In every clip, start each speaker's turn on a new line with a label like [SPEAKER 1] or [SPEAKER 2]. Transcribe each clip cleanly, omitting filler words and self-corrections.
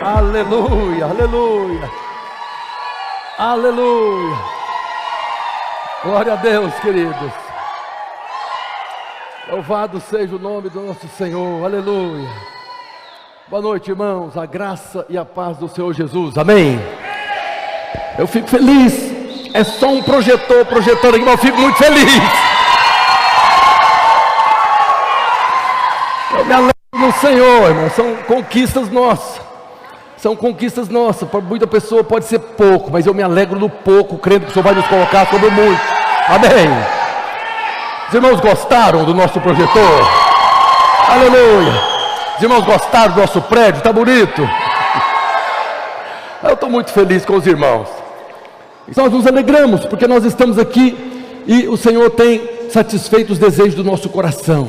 [SPEAKER 1] Aleluia, aleluia, aleluia. Glória a Deus, queridos. Louvado seja o nome do nosso Senhor, aleluia. Boa noite, irmãos, a graça e a paz do Senhor Jesus, amém. Eu fico feliz, é só um projetor projetando aqui, mas eu fico muito feliz. Eu me alegro no Senhor, irmão, são conquistas nossas. São conquistas nossas. Para muita pessoa pode ser pouco, mas eu me alegro no pouco, crendo que o Senhor vai nos colocar sobre muito. Amém. Os irmãos gostaram do nosso projetor? Aleluia. Os irmãos gostaram do nosso prédio? Está bonito? Eu estou muito feliz com os irmãos. Nós nos alegramos porque nós estamos aqui e o Senhor tem satisfeito os desejos do nosso coração.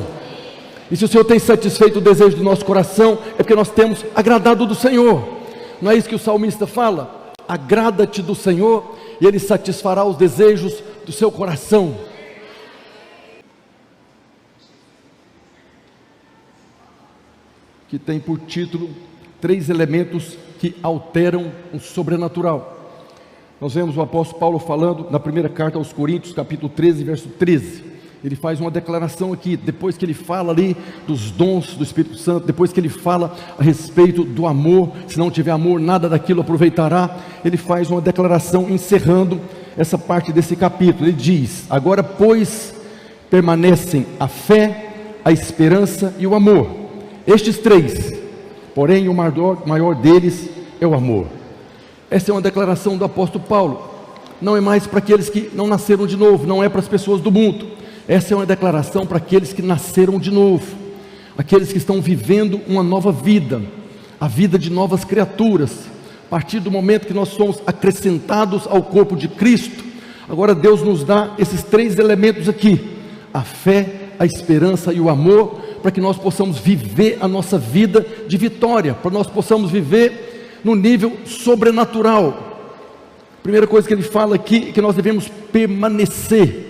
[SPEAKER 1] E se o Senhor tem satisfeito o desejo do nosso coração, é porque nós temos agradado do Senhor. Não é isso que o salmista fala? Agrada-te do Senhor e Ele satisfará os desejos do seu coração. Que tem por título 3 elementos que alteram o sobrenatural. Nós vemos o apóstolo Paulo falando na primeira carta aos Coríntios, capítulo 13, verso 13. Ele faz uma declaração aqui, depois que ele fala ali dos dons do Espírito Santo, depois que ele fala a respeito do amor, se não tiver amor, nada daquilo aproveitará. Ele faz uma declaração encerrando essa parte desse capítulo. Ele diz: agora pois permanecem a fé, a esperança e o amor. Estes 3, porém o maior deles é o amor. Essa é uma declaração do apóstolo Paulo. Não é mais para aqueles que não nasceram de novo, não é para as pessoas do mundo. Essa é uma declaração para aqueles que nasceram de novo, aqueles que estão vivendo uma nova vida, a vida de novas criaturas. A partir do momento que nós somos acrescentados ao corpo de Cristo, agora Deus nos dá esses 3 elementos aqui: a fé, a esperança e o amor, para que nós possamos viver a nossa vida de vitória, para que nós possamos viver no nível sobrenatural. A primeira coisa que ele fala aqui é que nós devemos permanecer.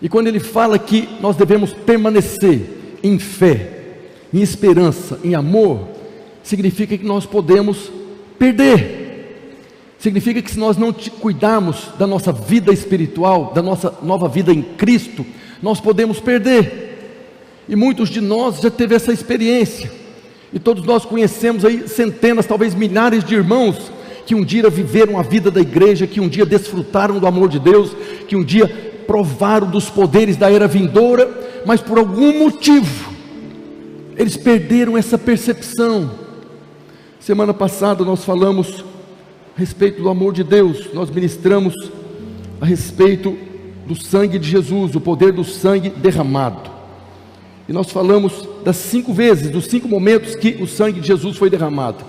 [SPEAKER 1] E quando ele fala que nós devemos permanecer em fé, em esperança, em amor, significa que nós podemos perder. Significa que se nós não cuidarmos da nossa vida espiritual, da nossa nova vida em Cristo, nós podemos perder. E muitos de nós já teve essa experiência. E todos nós conhecemos aí centenas, talvez milhares de irmãos que um dia viveram a vida da igreja, que um dia desfrutaram do amor de Deus, que um dia provaram dos poderes da era vindoura, mas por algum motivo eles perderam essa percepção. Semana passada nós falamos a respeito do amor de Deus, nós ministramos a respeito do sangue de Jesus, o poder do sangue derramado, e nós falamos das 5 vezes, dos 5 momentos que o sangue de Jesus foi derramado,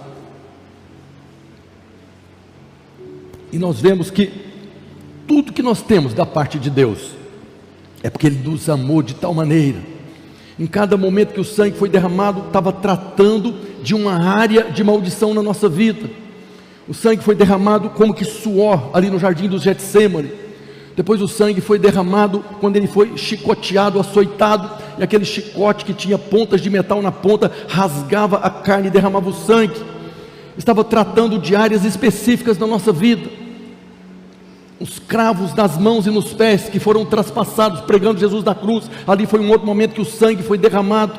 [SPEAKER 1] e nós vemos que tudo que nós temos da parte de Deus é porque Ele nos amou de tal maneira. Em cada momento que o sangue foi derramado, estava tratando de uma área de maldição na nossa vida. O sangue foi derramado como que suor ali no jardim do Getsêmani. Depois o sangue foi derramado quando ele foi chicoteado, açoitado, e aquele chicote que tinha pontas de metal na ponta rasgava a carne e derramava o sangue. Estava tratando de áreas específicas da nossa vida. Os cravos nas mãos e nos pés que foram traspassados pregando Jesus na cruz, ali foi um outro momento que o sangue foi derramado.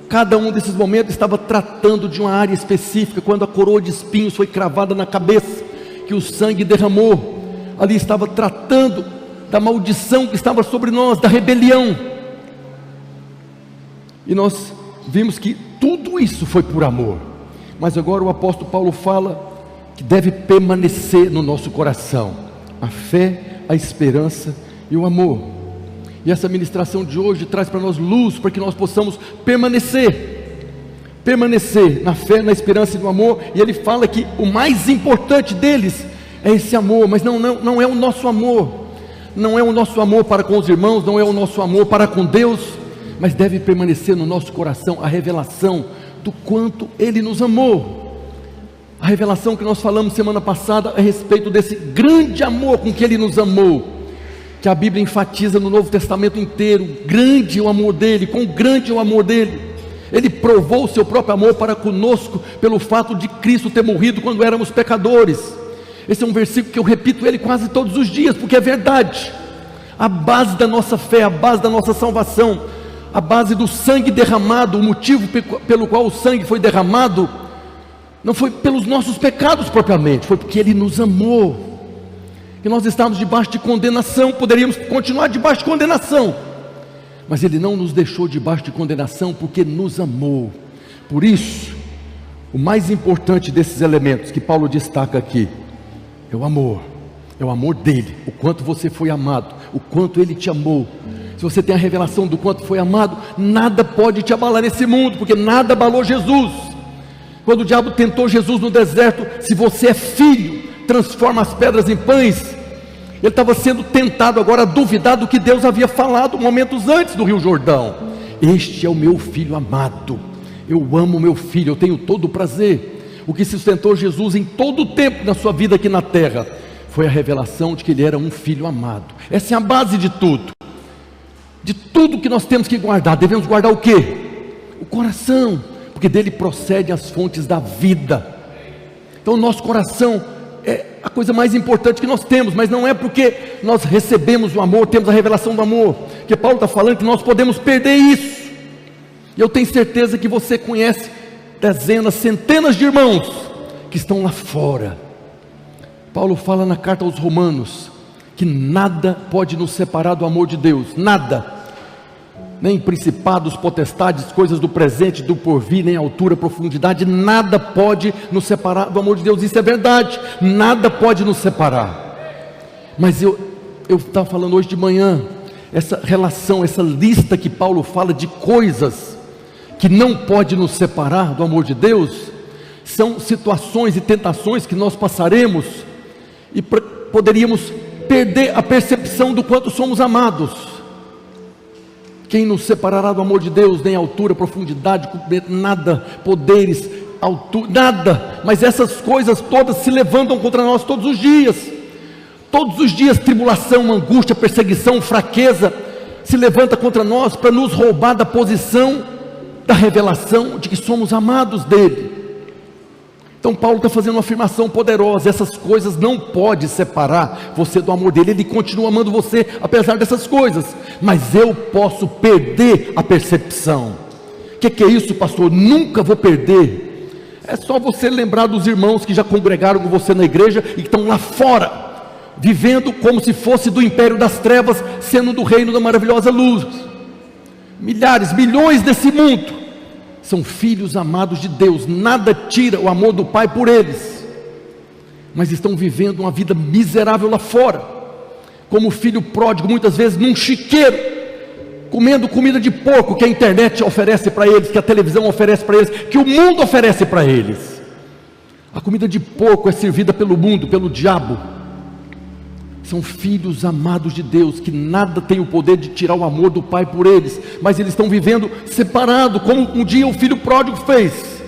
[SPEAKER 1] Cada um desses momentos estava tratando de uma área específica. Quando a coroa de espinhos foi cravada na cabeça, que o sangue derramou, ali estava tratando da maldição que estava sobre nós, da rebelião. E nós vimos que tudo isso foi por amor. Mas agora o apóstolo Paulo fala que deve permanecer no nosso coração a fé, a esperança e o amor. E essa ministração de hoje traz para nós luz, para que nós possamos permanecer na fé, na esperança e no amor. E ele fala que o mais importante deles é esse amor, mas não é o nosso amor, não é o nosso amor para com os irmãos, não é o nosso amor para com Deus, mas deve permanecer no nosso coração a revelação do quanto Ele nos amou. A revelação que nós falamos semana passada a respeito desse grande amor com que Ele nos amou, que a Bíblia enfatiza no Novo Testamento inteiro. Grande é o amor dEle, quão grande é o amor dEle. Ele provou o seu próprio amor para conosco pelo fato de Cristo ter morrido quando éramos pecadores. Esse é um versículo que eu repito ele quase todos os dias, porque é verdade. A base da nossa fé, a base da nossa salvação, a base do sangue derramado, o motivo pelo qual o sangue foi derramado, não foi pelos nossos pecados propriamente, foi porque Ele nos amou. Que nós estávamos debaixo de condenação, poderíamos continuar debaixo de condenação, mas Ele não nos deixou debaixo de condenação, porque nos amou. Por isso, o mais importante desses elementos que Paulo destaca aqui, é o amor dEle, o quanto você foi amado, o quanto Ele te amou. Se você tem a revelação do quanto foi amado, nada pode te abalar nesse mundo, porque nada abalou Jesus. Quando o diabo tentou Jesus no deserto, se você é filho, transforma as pedras em pães. Ele estava sendo tentado agora a duvidar do que Deus havia falado momentos antes do Rio Jordão. Este é o meu filho amado, eu amo meu filho, eu tenho todo o prazer. O que sustentou Jesus em todo o tempo na sua vida aqui na terra, foi a revelação de que Ele era um filho amado. Essa é a base de tudo. De tudo que nós temos que guardar, devemos guardar o quê? O coração, porque dele procedem as fontes da vida. Então o nosso coração é a coisa mais importante que nós temos, mas não é porque nós recebemos o amor, temos a revelação do amor, que Paulo está falando que nós podemos perder isso. E eu tenho certeza que você conhece dezenas, centenas de irmãos que estão lá fora. Paulo fala na carta aos Romanos que nada pode nos separar do amor de Deus, nada, nem principados, potestades, coisas do presente, do porvir, nem altura, profundidade, nada pode nos separar do amor de Deus. Isso é verdade, nada pode nos separar. Mas eu estava falando hoje de manhã, essa relação, essa lista que Paulo fala de coisas que não pode nos separar do amor de Deus, são situações e tentações que nós passaremos e poderíamos perder a percepção do quanto somos amados. Quem nos separará do amor de Deus? Nem altura, profundidade, nada, poderes, altura, nada. Mas essas coisas todas se levantam contra nós todos os dias. Todos os dias tribulação, angústia, perseguição, fraqueza se levanta contra nós para nos roubar da posição da revelação de que somos amados dele. Então Paulo está fazendo uma afirmação poderosa: essas coisas não podem separar você do amor dele. Ele continua amando você apesar dessas coisas, mas eu posso perder a percepção. O que é isso, pastor? Nunca vou perder. É só você lembrar dos irmãos que já congregaram com você na igreja e que estão lá fora, vivendo como se fosse do império das trevas, sendo do reino da maravilhosa luz. Milhares, milhões desse mundo são filhos amados de Deus, nada tira o amor do Pai por eles, mas estão vivendo uma vida miserável lá fora, como o filho pródigo, muitas vezes num chiqueiro, comendo comida de porco que a internet oferece para eles, que a televisão oferece para eles, que o mundo oferece para eles. A comida de porco é servida pelo mundo, pelo diabo. São filhos amados de Deus, que nada tem o poder de tirar o amor do Pai por eles, mas eles estão vivendo separado, como um dia o filho pródigo fez.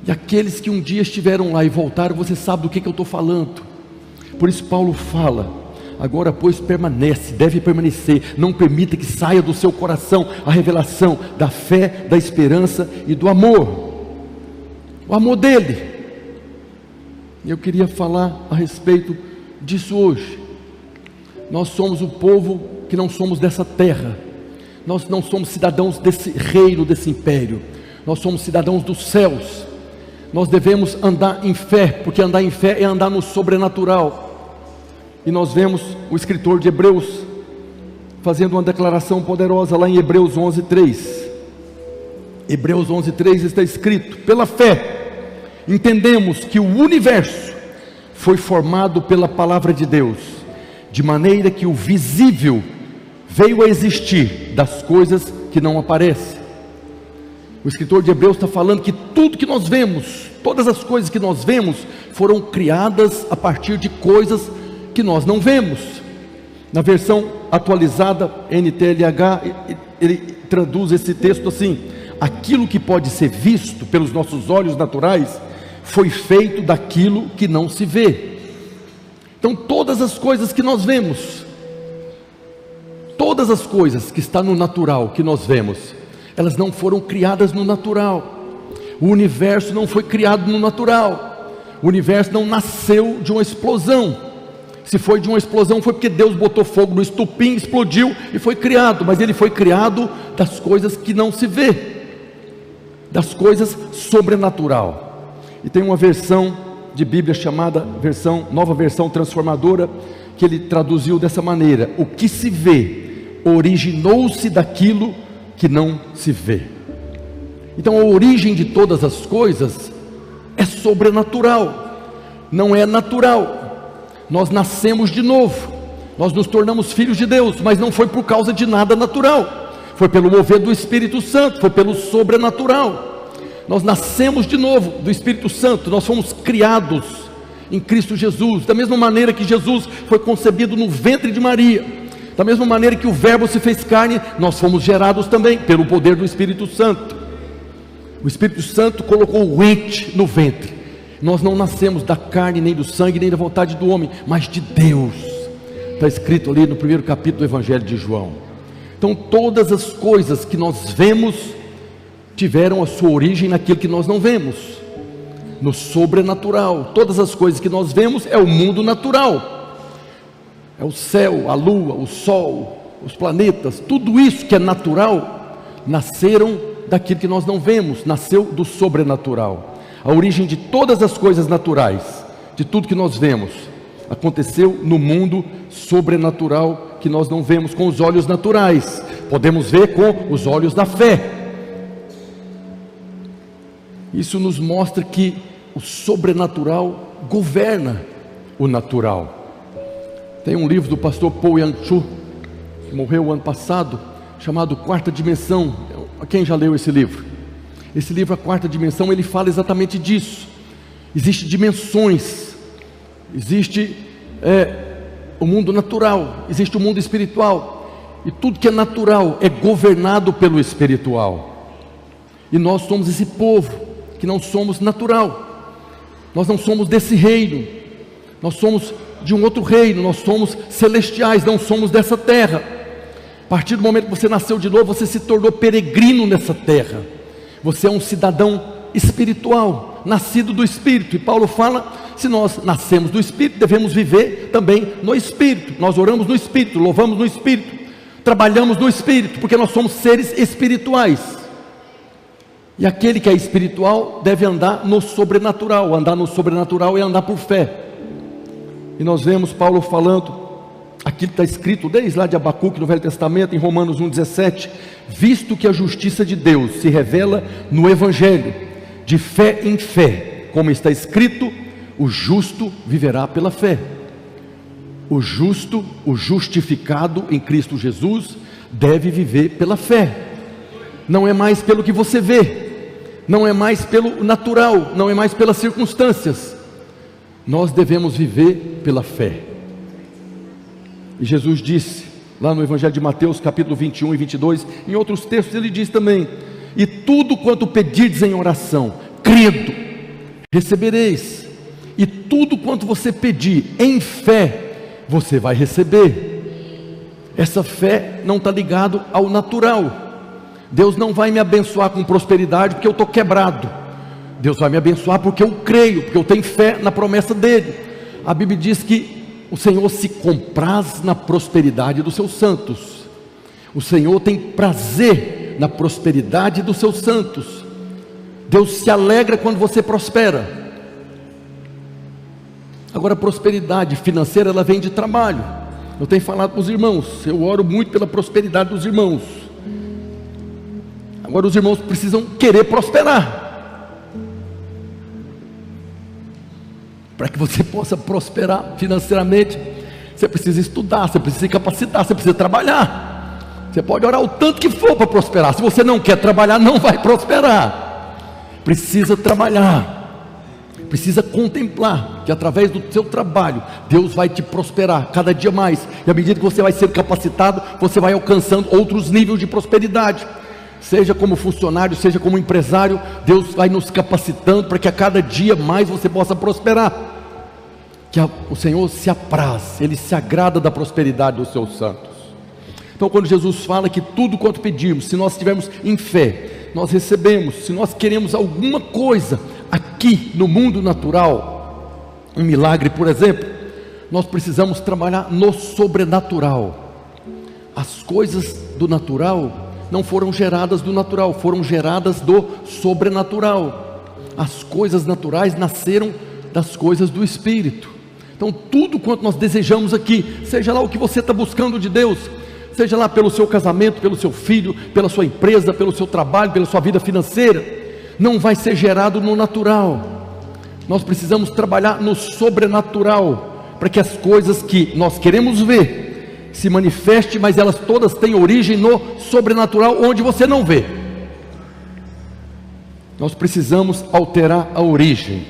[SPEAKER 1] E aqueles que um dia estiveram lá e voltaram, você sabe do que eu estou falando. Por isso Paulo fala: agora pois permanece, deve permanecer, não permita que saia do seu coração a revelação da fé, da esperança e do amor, o amor dele. Eu queria falar a respeito disso hoje. Nós somos o povo que não somos dessa terra, nós não somos cidadãos desse reino, desse império, nós somos cidadãos dos céus. Nós devemos andar em fé, porque andar em fé é andar no sobrenatural. E nós vemos o escritor de Hebreus fazendo uma declaração poderosa lá em Hebreus 11:3. Hebreus 11:3 está escrito: pela fé entendemos que o universo foi formado pela palavra de Deus, de maneira que o visível veio a existir das coisas que não aparecem. O escritor de Hebreus está falando que tudo que nós vemos, todas as coisas que nós vemos, foram criadas a partir de coisas que nós não vemos. Na versão atualizada NTLH, ele traduz esse texto assim: aquilo que pode ser visto pelos nossos olhos naturais foi feito daquilo que não se vê. Então todas as coisas que nós vemos, todas as coisas que estão no natural que nós vemos, Elas não foram criadas no natural. O universo não foi criado no natural. O universo não nasceu de uma explosão. Se foi de uma explosão, foi porque Deus botou fogo no estupim, explodiu e foi criado. Mas ele foi criado das coisas que não se vê, das coisas sobrenatural. E tem uma versão de Bíblia chamada Nova Versão Transformadora, que ele traduziu dessa maneira: o que se vê originou-se daquilo que não se vê. Então a origem de todas as coisas é sobrenatural, não é natural. Nós nascemos de novo, nós nos tornamos filhos de Deus, mas não foi por causa de nada natural, foi pelo mover do Espírito Santo, foi pelo sobrenatural. Nós nascemos de novo do Espírito Santo, nós fomos criados em Cristo Jesus, da mesma maneira que Jesus foi concebido no ventre de Maria, da mesma maneira que o Verbo se fez carne, nós fomos gerados também pelo poder do Espírito Santo. O Espírito Santo colocou o ente no ventre. Nós não nascemos da carne, nem do sangue, nem da vontade do homem, mas de Deus. Está escrito ali no primeiro capítulo do Evangelho de João. Então todas as coisas que nós vemos tiveram a sua origem naquilo que nós não vemos, no sobrenatural. Todas as coisas que nós vemos é o mundo natural, é o céu, a lua, o sol, os planetas, tudo isso que é natural, nasceram daquilo que nós não vemos, nasceu do sobrenatural. A origem de todas as coisas naturais, de tudo que nós vemos, aconteceu no mundo sobrenatural que nós não vemos com os olhos naturais, podemos ver com os olhos da fé. Isso nos mostra que o sobrenatural governa o natural. Tem um livro do pastor Paul Yang-Chu, que morreu o ano passado, chamado Quarta Dimensão. Quem já leu esse livro? Esse livro, A Quarta Dimensão, ele fala exatamente disso. Existem dimensões, existe o mundo natural, existe o mundo espiritual, e tudo que é natural é governado pelo espiritual. E nós somos esse povo que não somos natural, nós não somos desse reino, nós somos de um outro reino, nós somos celestiais, não somos dessa terra. A partir do momento que você nasceu de novo, você se tornou peregrino nessa terra. Você é um cidadão espiritual, nascido do Espírito. E Paulo fala, se nós nascemos do Espírito, devemos viver também no Espírito. Nós oramos no Espírito, louvamos no Espírito, trabalhamos no Espírito, porque nós somos seres espirituais. E aquele que é espiritual deve andar no sobrenatural. Andar no sobrenatural é andar por fé. E nós vemos Paulo falando aquilo que está escrito desde lá de Abacuque no Velho Testamento, em Romanos 1,17: visto que a justiça de Deus se revela no Evangelho, de fé em fé, como está escrito, o justo viverá pela fé. O justo, o justificado em Cristo Jesus, deve viver pela fé. Não é mais pelo que você vê, não é mais pelo natural, não é mais pelas circunstâncias. Nós devemos viver pela fé. E Jesus disse, lá no Evangelho de Mateus, capítulo 21 e 22, em outros textos ele diz também: e tudo quanto pedirdes em oração, crendo, recebereis. E tudo quanto você pedir em fé, você vai receber. Essa fé não está ligado ao natural. Deus não vai me abençoar com prosperidade porque eu estou quebrado. Deus vai me abençoar porque eu creio, porque eu tenho fé na promessa dele. A Bíblia diz que o Senhor se compraz na prosperidade dos seus santos. O Senhor tem prazer na prosperidade dos seus santos. Deus se alegra quando você prospera. Agora, a prosperidade financeira, ela vem de trabalho. Eu tenho falado para os irmãos, eu oro muito pela prosperidade dos irmãos. Agora os irmãos precisam querer prosperar. Para que você possa prosperar financeiramente, você precisa estudar, você precisa se capacitar, você precisa trabalhar. Você pode orar o tanto que for para prosperar. Se você não quer trabalhar, não vai prosperar. Precisa trabalhar, precisa contemplar que através do seu trabalho, Deus vai te prosperar cada dia mais. E à medida que você vai ser capacitado, você vai alcançando outros níveis de prosperidade. Seja como funcionário, seja como empresário, Deus vai nos capacitando para que a cada dia mais você possa prosperar. Que o Senhor se apraz, Ele se agrada da prosperidade dos seus santos. Então quando Jesus fala que tudo quanto pedimos, se nós estivermos em fé, nós recebemos. Se nós queremos alguma coisa aqui no mundo natural, um milagre por exemplo, nós precisamos trabalhar no sobrenatural. As coisas do natural não foram geradas do natural, foram geradas do sobrenatural. As coisas naturais nasceram das coisas do Espírito. Então tudo quanto nós desejamos aqui, seja lá o que você está buscando de Deus, seja lá pelo seu casamento, pelo seu filho, pela sua empresa, pelo seu trabalho, pela sua vida financeira, não vai ser gerado no natural. Nós precisamos trabalhar no sobrenatural, para que as coisas que nós queremos ver se manifestem, mas elas todas têm origem no sobrenatural, onde você não vê. Nós precisamos alterar a origem.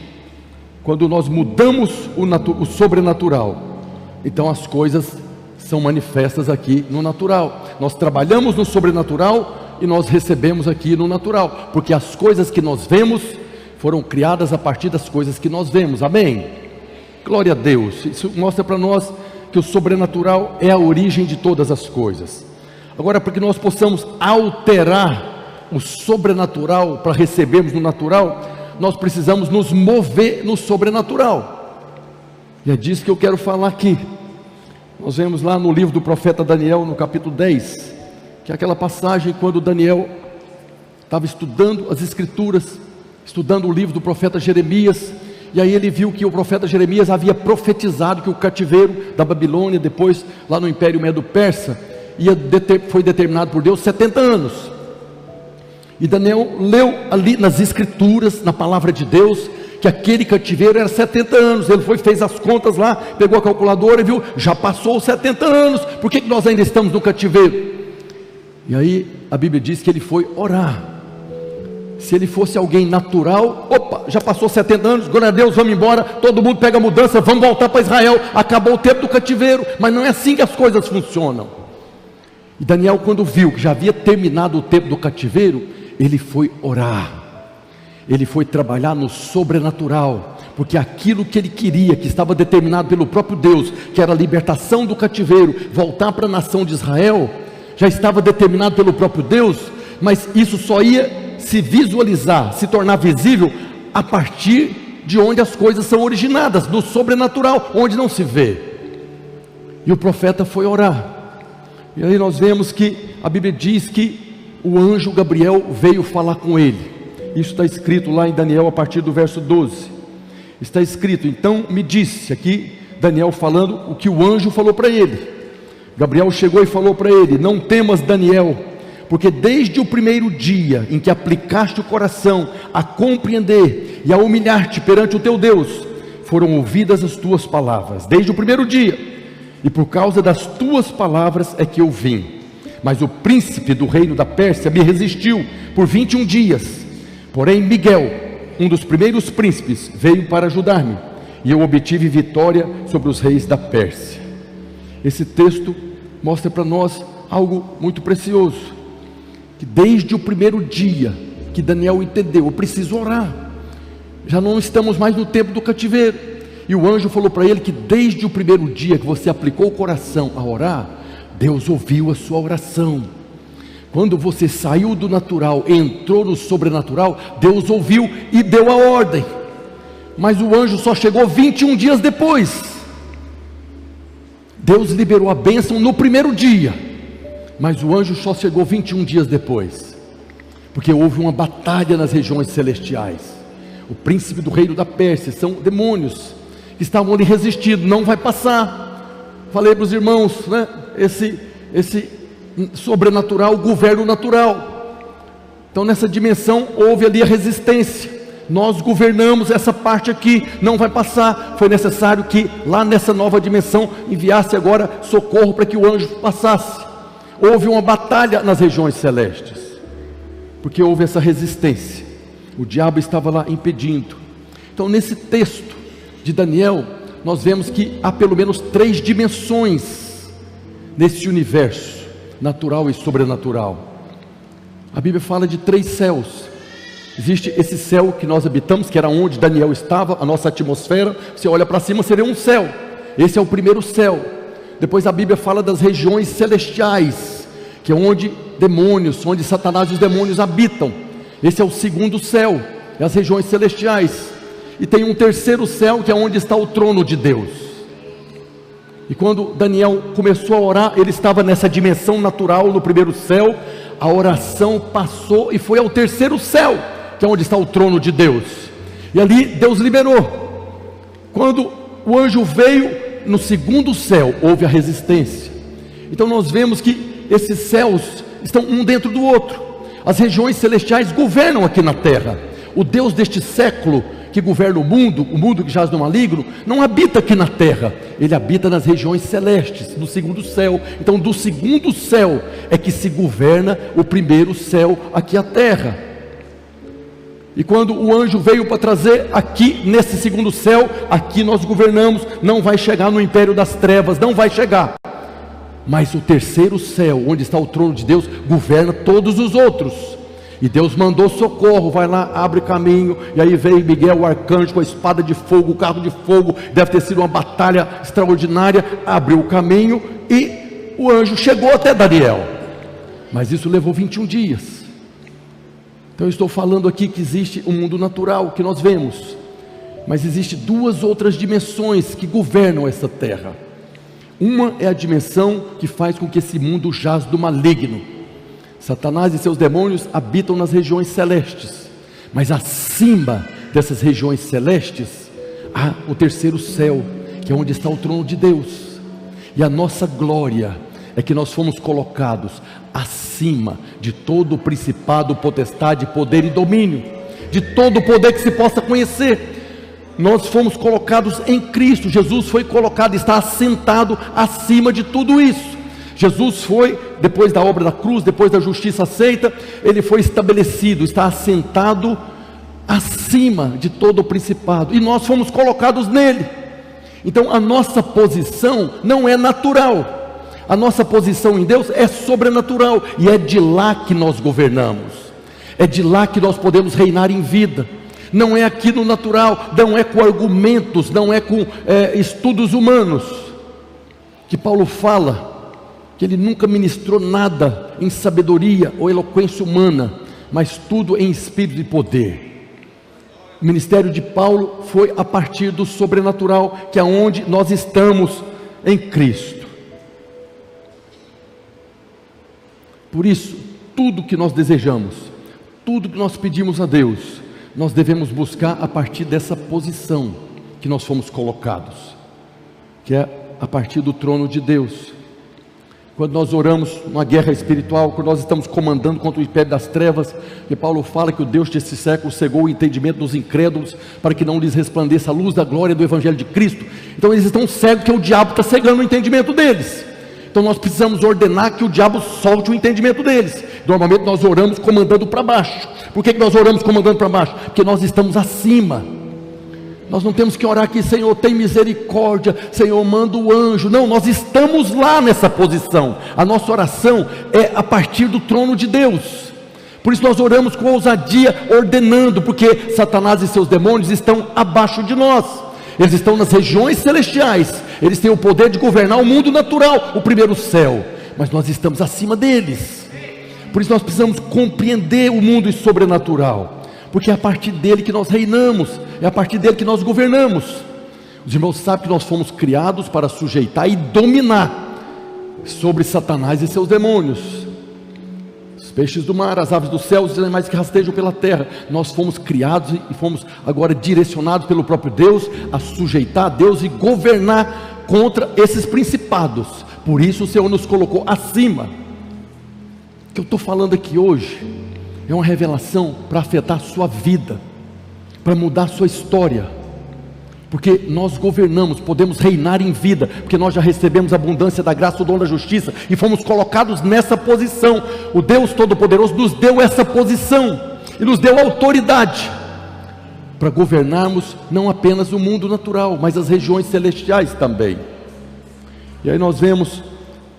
[SPEAKER 1] Quando nós mudamos o sobrenatural, então as coisas são manifestas aqui no natural. Nós trabalhamos no sobrenatural e nós recebemos aqui no natural, porque as coisas que nós vemos foram criadas a partir das coisas que nós vemos. Amém? Glória a Deus. Isso mostra para nós que o sobrenatural é a origem de todas as coisas. Agora, para que nós possamos alterar o sobrenatural para recebermos no natural, nós precisamos nos mover no sobrenatural. E é disso que eu quero falar aqui. Nós vemos lá no livro do profeta Daniel, no capítulo 10, que é aquela passagem quando Daniel estava estudando as escrituras, estudando o livro do profeta Jeremias, e aí ele viu que o profeta Jeremias havia profetizado que o cativeiro da Babilônia, depois lá no Império Medo-Persa, foi determinado por Deus 70 anos. E Daniel leu ali nas escrituras, na palavra de Deus, que aquele cativeiro era 70 anos. Ele fez as contas lá, pegou a calculadora e viu, já passou os 70 anos, por que nós ainda estamos no cativeiro? E aí a Bíblia diz que ele foi orar. Se ele fosse alguém natural, opa, já passou 70 anos, glória a Deus, vamos embora, todo mundo pega a mudança, vamos voltar para Israel, acabou o tempo do cativeiro. Mas não é assim que as coisas funcionam. E Daniel, quando viu que já havia terminado o tempo do cativeiro, ele foi orar, ele foi trabalhar no sobrenatural, porque aquilo que ele queria, que estava determinado pelo próprio Deus, que era a libertação do cativeiro, voltar para a nação de Israel, já estava determinado pelo próprio Deus, mas isso só ia se visualizar, se tornar visível, a partir de onde as coisas são originadas, do sobrenatural, onde não se vê. E o profeta foi orar, e aí nós vemos que a Bíblia diz que o anjo Gabriel veio falar com ele. Isso está escrito lá em Daniel a partir do verso 12. Está escrito, então me disse, aqui Daniel falando o que o anjo falou para ele. Gabriel chegou e falou para ele: não temas, Daniel, porque desde o primeiro dia em que aplicaste o coração a compreender e a humilhar-te perante o teu Deus, foram ouvidas as tuas palavras, desde o primeiro dia, e por causa das tuas palavras é que eu vim. Mas o príncipe do reino da Pérsia me resistiu por 21 dias. Porém Miguel, um dos primeiros príncipes, veio para ajudar-me, e eu obtive vitória sobre os reis da Pérsia. Esse texto mostra para nós algo muito precioso, que desde o primeiro dia que Daniel entendeu, eu preciso orar, já não estamos mais no tempo do cativeiro, e o anjo falou para ele que desde o primeiro dia que você aplicou o coração a orar, Deus ouviu a sua oração. Quando você saiu do natural, entrou no sobrenatural, Deus ouviu e deu a ordem. Mas o anjo só chegou 21 dias depois. Deus liberou a bênção no primeiro dia, mas o anjo só chegou 21 dias depois, porque houve uma batalha nas regiões celestiais. O príncipe do reino da Pérsia, são demônios que estavam ali resistindo, não vai passar. Falei para os irmãos, né? Esse sobrenatural governa o natural. Então nessa dimensão houve ali a resistência. Nós governamos essa parte aqui, não vai passar. Foi necessário que lá nessa nova dimensão enviasse agora socorro para que o anjo passasse. Houve uma batalha nas regiões celestes, porque houve essa resistência. O diabo estava lá impedindo. Então nesse texto de Daniel, nós vemos que há pelo menos 3 dimensões nesse universo natural e sobrenatural. A Bíblia fala de 3 céus. Existe esse céu que nós habitamos, que era onde Daniel estava, a nossa atmosfera. Você olha para cima, seria um céu. Esse é o primeiro céu. Depois a Bíblia fala das regiões celestiais. que é onde Satanás e os demônios habitam. Esse é o segundo céu, é as regiões celestiais. E tem um terceiro céu, que é onde está o trono de Deus. E quando Daniel começou a orar, ele estava nessa dimensão natural, no primeiro céu. A oração passou e foi ao terceiro céu, que é onde está o trono de Deus. E ali Deus liberou. Quando o anjo veio no segundo céu, houve a resistência. Então nós vemos que esses céus estão um dentro do outro. As regiões celestiais governam aqui na terra. O Deus deste século, que governa o mundo que jaz no maligno, não habita aqui na terra, ele habita nas regiões celestes, no segundo céu. Então do segundo céu é que se governa o primeiro céu, aqui a terra. E quando o anjo veio para trazer aqui, nesse segundo céu, aqui nós governamos. Não vai chegar no império das trevas, não vai chegar. Mas o terceiro céu, onde está o trono de Deus, governa todos os outros. E Deus mandou socorro, vai lá, abre caminho. E aí veio Miguel, o arcanjo, com a espada de fogo, o carro de fogo. Deve ter sido uma batalha extraordinária. Abriu o caminho e o anjo chegou até Daniel. Mas isso levou 21 dias. Então eu estou falando aqui que existe um mundo natural que nós vemos, mas existe duas outras dimensões que governam essa terra. Uma é a dimensão que faz com que esse mundo jaz do maligno. Satanás e seus demônios habitam nas regiões celestes, mas acima dessas regiões celestes há o terceiro céu, que é onde está o trono de Deus. E a nossa glória é que nós fomos colocados acima de todo o principado, potestade, poder e domínio, de todo o poder que se possa conhecer. Nós fomos colocados em Cristo. Jesus foi colocado, está assentado acima de tudo isso. Jesus foi, depois da obra da cruz, depois da justiça aceita, ele foi estabelecido, está assentado acima de todo o principado, e nós fomos colocados nele. Então a nossa posição não é natural, a nossa posição em Deus é sobrenatural, e é de lá que nós governamos, é de lá que nós podemos reinar em vida. Não é aqui no natural, não é com argumentos, não é com estudos humanos, que Paulo fala que ele nunca ministrou nada em sabedoria ou eloquência humana, mas tudo em espírito e poder. O ministério de Paulo foi a partir do sobrenatural, que é onde nós estamos em Cristo. Por isso, tudo que nós desejamos, tudo que nós pedimos a Deus, nós devemos buscar a partir dessa posição que nós fomos colocados, que é a partir do trono de Deus. Quando nós oramos numa guerra espiritual, quando nós estamos comandando contra o império das trevas, que Paulo fala que o Deus desse século cegou o entendimento dos incrédulos, para que não lhes resplandeça a luz da glória do Evangelho de Cristo. Então eles estão cegos, que o diabo está cegando o entendimento deles. Então nós precisamos ordenar que o diabo solte o entendimento deles. Normalmente nós oramos comandando para baixo. Por que nós oramos comandando para baixo? Porque nós estamos acima. Nós não temos que orar aqui, Senhor, tem misericórdia, Senhor, manda o anjo. Não, nós estamos lá nessa posição. A nossa oração é a partir do trono de Deus. Por isso nós oramos com ousadia, ordenando, porque Satanás e seus demônios estão abaixo de nós. Eles estão nas regiões celestiais, eles têm o poder de governar o mundo natural, o primeiro céu, mas nós estamos acima deles. Por isso nós precisamos compreender o mundo sobrenatural, porque é a partir dele que nós reinamos, é a partir dele que nós governamos. Os irmãos sabem que nós fomos criados para sujeitar e dominar sobre Satanás e seus demônios. Os peixes do mar, as aves do céu, os animais que rastejam pela terra. Nós fomos criados e fomos agora direcionados pelo próprio Deus a sujeitar a Deus e governar contra esses principados. Por isso o Senhor nos colocou acima. O que eu estou falando aqui hoje é uma revelação para afetar a sua vida, para mudar a sua história, porque nós governamos, podemos reinar em vida, porque nós já recebemos a abundância da graça, o dom da justiça, e fomos colocados nessa posição. O Deus Todo-Poderoso nos deu essa posição, e nos deu autoridade, para governarmos não apenas o mundo natural, mas as regiões celestiais também. E aí nós vemos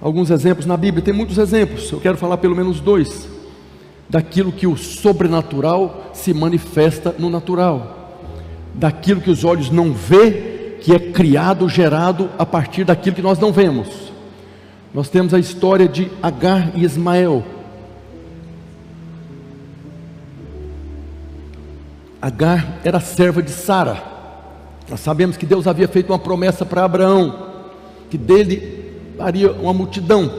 [SPEAKER 1] alguns exemplos na Bíblia, tem muitos exemplos, eu quero falar pelo menos 2, daquilo que o sobrenatural se manifesta no natural, daquilo que os olhos não vê, que é criado, gerado a partir daquilo que nós não vemos. nós temos a história de Agar e Ismael. Agar era serva de Sara. Nós sabemos que Deus havia feito uma promessa para Abraão, que dele faria uma multidão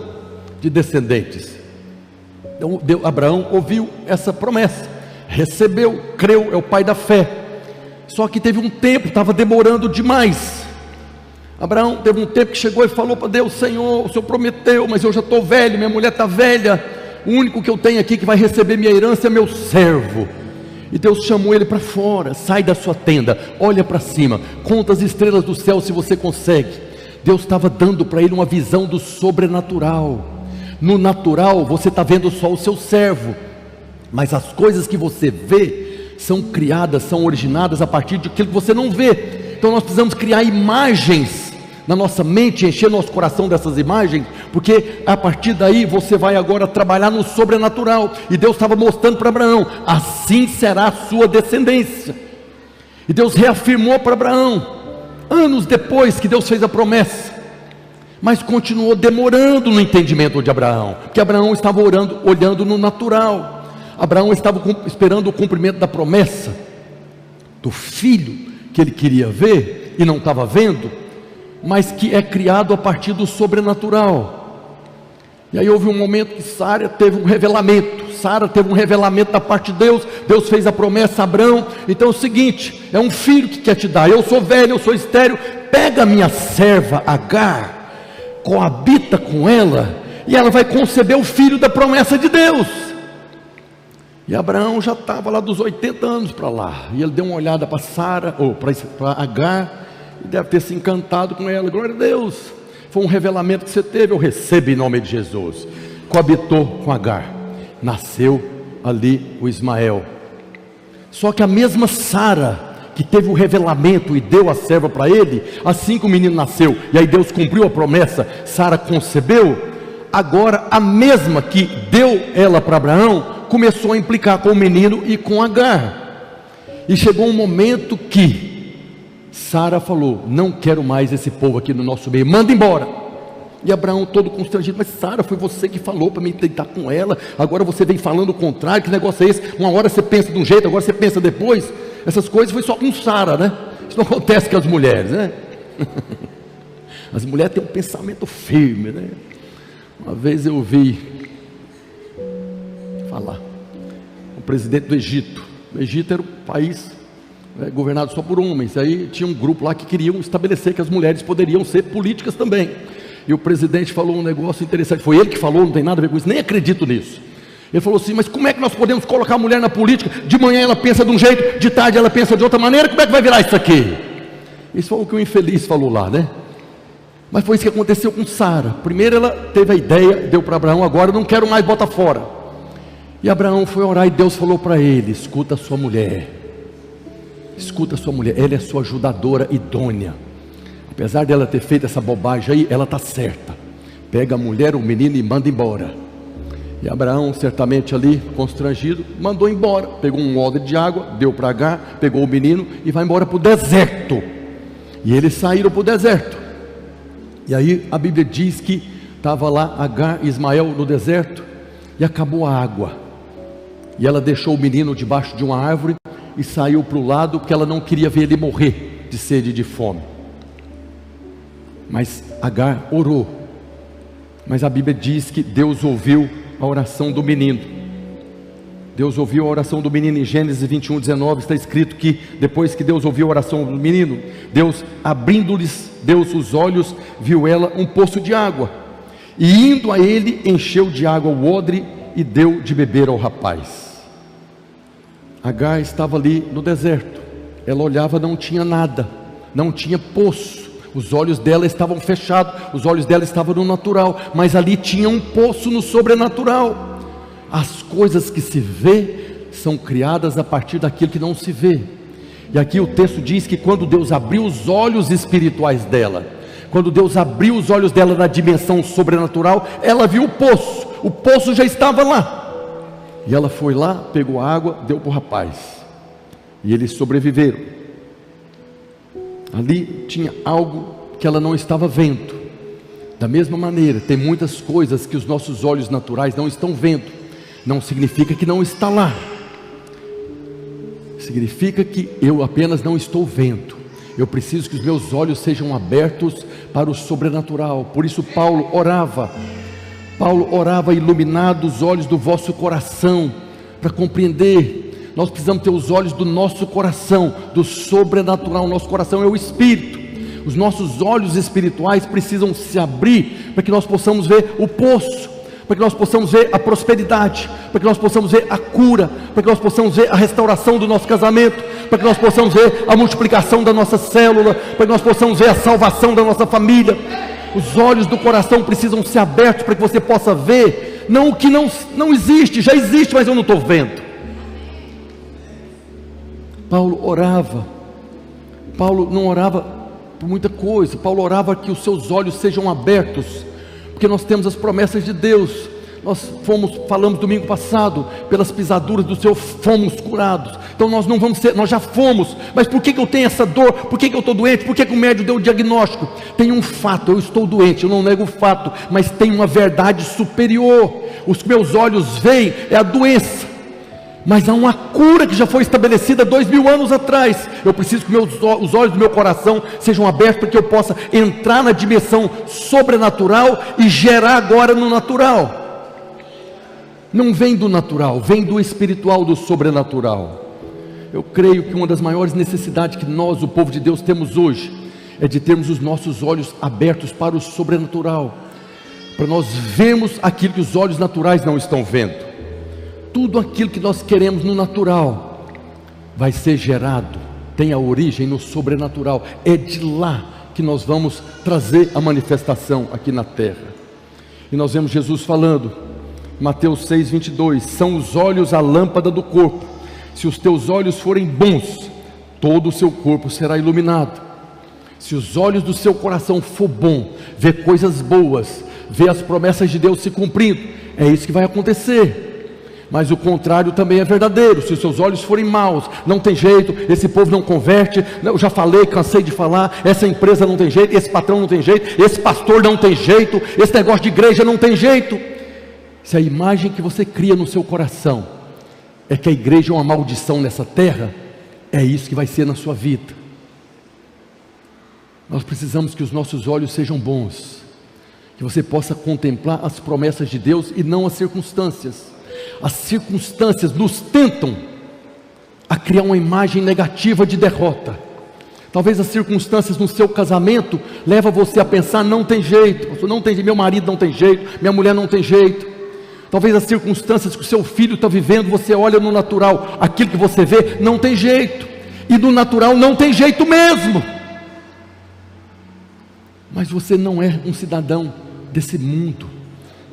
[SPEAKER 1] de descendentes. Então Abraão ouviu essa promessa, recebeu, creu, é o pai da fé. Só que teve um tempo, estava demorando demais. Abraão teve um tempo que chegou e falou para Deus: Senhor, o Senhor prometeu, mas eu já estou velho, minha mulher está velha, o único que eu tenho aqui que vai receber minha herança é meu servo. E Deus chamou ele para fora: sai da sua tenda, olha para cima, conta as estrelas do céu se você consegue. Deus estava dando para ele uma visão do sobrenatural. No natural você está vendo só o seu servo, mas as coisas que você vê são criadas, são originadas a partir daquilo que você não vê. Então nós precisamos criar imagens na nossa mente, encher nosso coração dessas imagens, porque a partir daí você vai agora trabalhar no sobrenatural. E Deus estava mostrando para Abraão: assim será a sua descendência. E Deus reafirmou para Abraão, anos depois que Deus fez a promessa, mas continuou demorando no entendimento de Abraão, porque Abraão estava olhando no natural. Abraão estava esperando o cumprimento da promessa do filho que ele queria ver e não estava vendo, mas que é criado a partir do sobrenatural. E aí houve um momento que Sara teve um revelamento da parte de Deus. Deus fez a promessa a Abraão: então é o seguinte, é um filho que quer te dar, eu sou velho, eu sou estéril, pega a minha serva Agar, coabita com ela, e ela vai conceber o filho da promessa de Deus. E Abraão já estava lá dos 80 anos para lá, e ele deu uma olhada para Sara, ou para Agar, e deve ter se encantado com ela. Glória a Deus, foi um revelamento que você teve, eu recebo em nome de Jesus. Coabitou com Agar, nasceu ali o Ismael. Só que a mesma Sara que teve o revelamento e deu a serva para ele, assim que o menino nasceu, e aí Deus cumpriu a promessa, Sara concebeu, agora a mesma que deu ela para Abraão, começou a implicar com o menino e com Agar. E chegou um momento que Sara falou: não quero mais esse povo aqui no nosso meio, manda embora. E Abraão todo constrangido: mas Sara, foi você que falou para me deitar com ela, agora você vem falando o contrário, que negócio é esse? Uma hora você pensa de um jeito, agora você pensa depois. Essas coisas foi só com Sara, né? Isso não acontece com as mulheres, né? As mulheres têm um pensamento firme, né? Uma vez eu ouvi falar o presidente do Egito. O Egito era um país governado só por homens. Aí tinha um grupo lá que queriam estabelecer que as mulheres poderiam ser políticas também. E o presidente falou um negócio interessante. Foi ele que falou, não tem nada a ver com isso, nem acredito nisso. Ele falou assim: mas como é que nós podemos colocar a mulher na política? De manhã ela pensa de um jeito, de tarde ela pensa de outra maneira, como é que vai virar isso aqui? Isso foi o que o infeliz falou lá, né? Mas foi isso que aconteceu com Sara. Primeiro ela teve a ideia, deu para Abraão: agora eu não quero mais, bota fora. E Abraão foi orar e Deus falou para ele: escuta a sua mulher, ela é sua ajudadora idônea. Apesar dela ter feito essa bobagem aí, ela está certa. Pega a mulher, o menino e manda embora. E Abraão, certamente ali, constrangido, mandou embora. Pegou um odre de água, deu para Agar, pegou o menino e vai embora para o deserto. E eles saíram para o deserto. E aí a Bíblia diz que estava lá Agar e Ismael no deserto, e acabou a água. E ela deixou o menino debaixo de uma árvore e saiu para o lado, porque ela não queria ver ele morrer de sede e de fome. Mas Agar orou. Mas a Bíblia diz que Deus ouviu a oração do menino. Deus ouviu a oração do menino. Em Gênesis 21:19 está escrito que depois que Deus ouviu a oração do menino, Deus, abrindo-lhes Deus os olhos, viu ela um poço de água, e indo a ele, encheu de água o odre e deu de beber ao rapaz. Agar estava ali no deserto. Ela olhava, não tinha nada, não tinha poço. Os olhos dela estavam fechados, os olhos dela estavam no natural, mas ali tinha um poço no sobrenatural. As coisas que se vê são criadas a partir daquilo que não se vê. E aqui o texto diz que quando Deus abriu os olhos espirituais dela, quando Deus abriu os olhos dela na dimensão sobrenatural, ela viu o poço já estava lá. E ela foi lá, pegou a água, deu para o rapaz, e eles sobreviveram. Ali tinha algo que ela não estava vendo. Da mesma maneira, tem muitas coisas que os nossos olhos naturais não estão vendo. Não significa que não está lá. Significa que eu apenas não estou vendo. Eu preciso que os meus olhos sejam abertos para o sobrenatural. Por isso Paulo orava, iluminados os olhos do vosso coração, para compreender. Nós precisamos ter os olhos do nosso coração, do sobrenatural. Nosso coração é o Espírito. Os nossos olhos espirituais precisam se abrir para que nós possamos ver o poço, para que nós possamos ver a prosperidade, para que nós possamos ver a cura, para que nós possamos ver a restauração do nosso casamento, para que nós possamos ver a multiplicação da nossa célula, para que nós possamos ver a salvação da nossa família. Os olhos do coração precisam ser abertos para que você possa ver, não o que não existe, já existe, mas eu não estou vendo. Paulo não orava por muita coisa. Paulo orava que os seus olhos sejam abertos, porque nós temos as promessas de Deus. Nós falamos domingo passado, pelas pisaduras do Senhor fomos curados. Então nós não vamos ser, nós já fomos. Mas por que eu tenho essa dor? Por que eu estou doente? Por que o médico deu o diagnóstico? Tem um fato, eu estou doente, eu não nego o fato, mas tem uma verdade superior. Os meus olhos veem é a doença, mas há uma cura que já foi estabelecida 2000 anos atrás. Eu preciso que os olhos do meu coração sejam abertos para que eu possa entrar na dimensão sobrenatural e gerar agora no natural. Não vem do natural, vem do espiritual, do sobrenatural. Eu creio que uma das maiores necessidades que nós, o povo de Deus, temos hoje é de termos os nossos olhos abertos para o sobrenatural, para nós vermos aquilo que os olhos naturais não estão vendo. Tudo aquilo que nós queremos no natural vai ser gerado, tem a origem no sobrenatural. É de lá que nós vamos trazer a manifestação aqui na terra. E nós vemos Jesus falando, Mateus 6:22, são os olhos a lâmpada do corpo. Se os teus olhos forem bons, todo o seu corpo será iluminado. Se os olhos do seu coração for bom, ver coisas boas, ver as promessas de Deus se cumprindo, é isso que vai acontecer. Mas o contrário também é verdadeiro. Se os seus olhos forem maus, não tem jeito, esse povo não converte, eu já falei, cansei de falar, essa empresa não tem jeito, esse patrão não tem jeito, esse pastor não tem jeito, esse negócio de igreja não tem jeito. Se a imagem que você cria no seu coração é que a igreja é uma maldição nessa terra, é isso que vai ser na sua vida. Nós precisamos que os nossos olhos sejam bons, que você possa contemplar as promessas de Deus e não as circunstâncias. As circunstâncias nos tentam a criar uma imagem negativa de derrota. Talvez as circunstâncias no seu casamento levam você a pensar, não tem jeito, não tem, meu marido não tem jeito, minha mulher não tem jeito. Talvez as circunstâncias que o seu filho está vivendo, você olha no natural, aquilo que você vê, não tem jeito, e no natural não tem jeito mesmo. Mas você não é um cidadão desse mundo,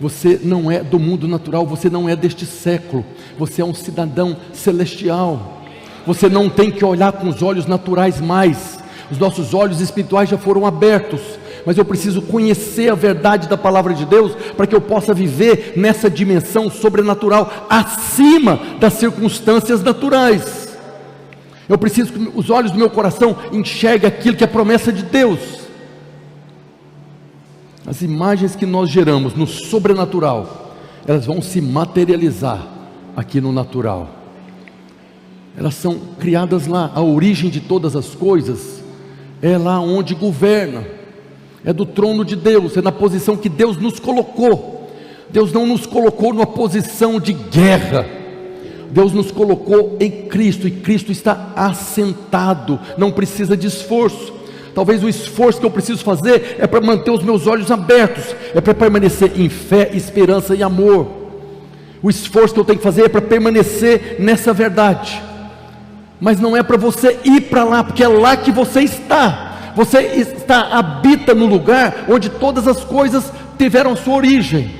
[SPEAKER 1] você não é do mundo natural, você não é deste século, você é um cidadão celestial. Você não tem que olhar com os olhos naturais mais, os nossos olhos espirituais já foram abertos, mas eu preciso conhecer a verdade da palavra de Deus, para que eu possa viver nessa dimensão sobrenatural, acima das circunstâncias naturais. Eu preciso que os olhos do meu coração enxerguem aquilo que é promessa de Deus. As imagens que nós geramos no sobrenatural, elas vão se materializar aqui no natural. Elas são criadas lá. A origem de todas as coisas é lá onde governa, é do trono de Deus, é na posição que Deus nos colocou. Deus não nos colocou numa posição de guerra, Deus nos colocou em Cristo, e Cristo está assentado, não precisa de esforço. Talvez o esforço que eu preciso fazer é para manter os meus olhos abertos, é para permanecer em fé, esperança e amor. O esforço que eu tenho que fazer é para permanecer nessa verdade, mas não é para você ir para lá, porque é lá que você está. Você habita no lugar onde todas as coisas tiveram sua origem.